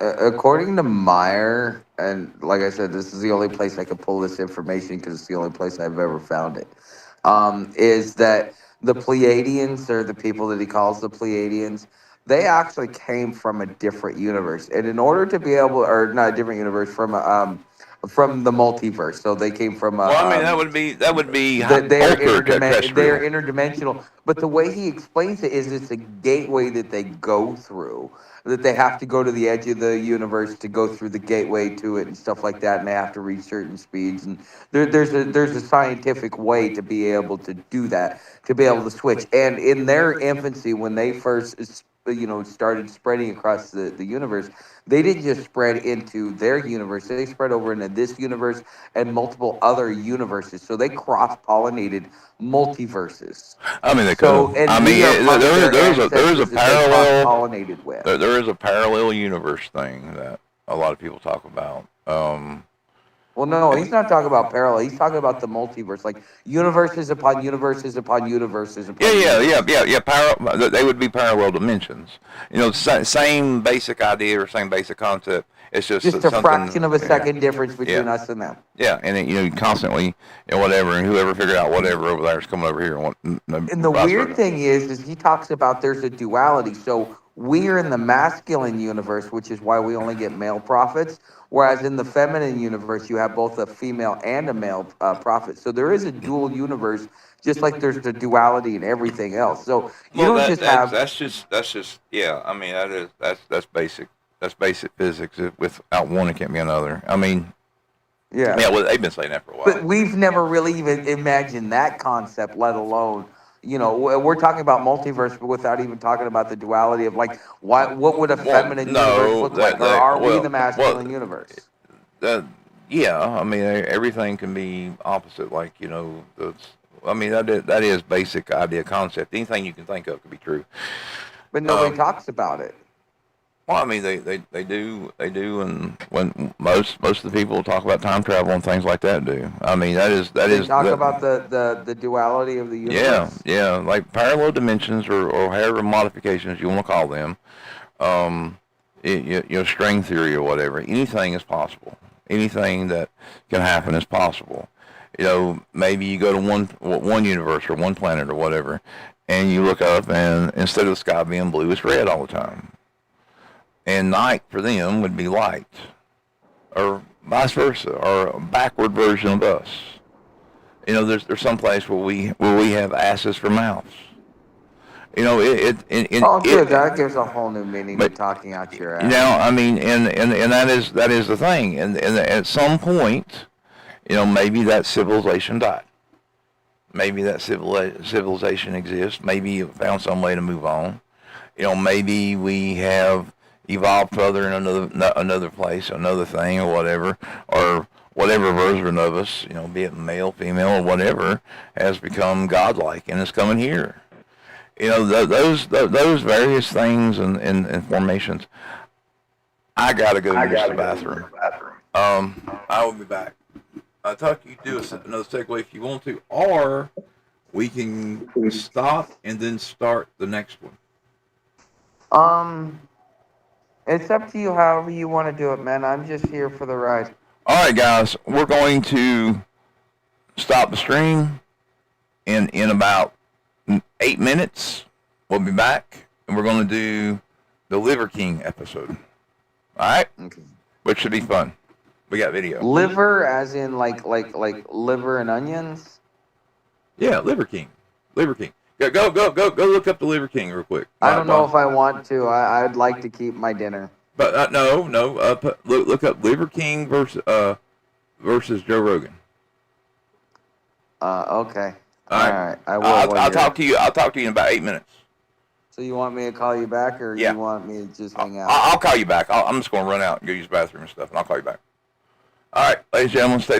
according to Meyer, and like I said, this is the only place I could pull this information because it's the only place I've ever found it. Is that the Pleiadians, or the people that he calls the Pleiadians, they actually came from a different universe, and in order to be able, or not a different universe, from the multiverse. So they came from Well, I mean, that would be they are ultra they are terrestrial. interdimensional. But the way he explains it is it's a gateway that they go through. That they have to go to the edge of the universe to go through the gateway to it and stuff like that, and they have to reach certain speeds. And there's a scientific way to be able to do that, to be able to switch. And in their infancy, when they first started spreading across the universe, they didn't just spread into their universe, they spread over into this universe and multiple other universes. So they cross pollinated multiverses. I mean, they could So, have. I and mean, we are part of their there is a ancestors that they cross parallel. pollinated with. There is a parallel universe thing that a lot of people talk about. Well, no, he's not talking about parallel. He's talking about the multiverse, like universes upon universes upon universes upon universes. Yeah. They would be parallel dimensions. Same basic idea or same basic concept. It's just Just a something. fraction of a second difference between us and them. Yeah, and then, constantly, whatever, and whoever figured out whatever over there is coming over here. And the weird thing is he talks about there's a duality. So we're in the masculine universe, which is why we only get male prophets. Whereas in the feminine universe, you have both a female and a male prophet. So there is a dual universe, just like there's the duality in everything else. So you don't just have. That's just yeah. I mean, that's basic. That's basic physics. Without one, it can't be another. I mean, Yeah. Well, they've been saying that for a while. But we've never really even imagined that concept, let alone, we're talking about multiverse, but without even talking about the duality of like, what would a feminine universe look like? Or are we the masculine universe? Yeah, I mean, everything can be opposite. Like, I mean, that is basic idea concept. Anything you can think of could be true. But nobody talks about it. Well, I mean, they do, and when most of the people talk about time travel and things like that do. I mean, They talk about the duality of the universe. Yeah, like parallel dimensions or however modifications you want to call them. String theory or whatever. Anything is possible. Anything that can happen is possible. Maybe you go to one universe or one planet or whatever, and you look up, and instead of the sky being blue, it's red all the time. And night for them would be light, or vice versa, or a backward version of us. There's some place where we have asses for mouths. That gives a whole new meaning to talking out your ass. I mean, and that is the thing. And at some point, maybe that civilization died. Maybe that civilization exists. Maybe you found some way to move on. Maybe we have evolved further in another place, another thing, or whatever version of us, be it male, female, or whatever, has become godlike and is coming here. Those various things and formations. I gotta go use the bathroom. I will be back. Tuck, you do another segue if you want to, or we can stop and then start the next one. It's up to you, however you want to do it, man. I'm just here for the ride. All right, guys, we're going to stop the stream in about 8 minutes. We'll be back, and we're going to do the Liver King episode. All right? Okay. Which should be fun. We got video. Liver, as in like liver and onions? Yeah, Liver King. Liver King. Go look up the Liver King real quick. I don't know if I want to. I'd like to keep my dinner. But no. Look up Liver King versus Joe Rogan. Okay. All right. I will. I'll talk to you. I'll talk to you in about 8 minutes. So you want me to call you back, or Yeah. you want me to just hang out? I'll call you back. I'm just going to run out and go use the bathroom and stuff, and I'll call you back. All right, ladies and gentlemen, stay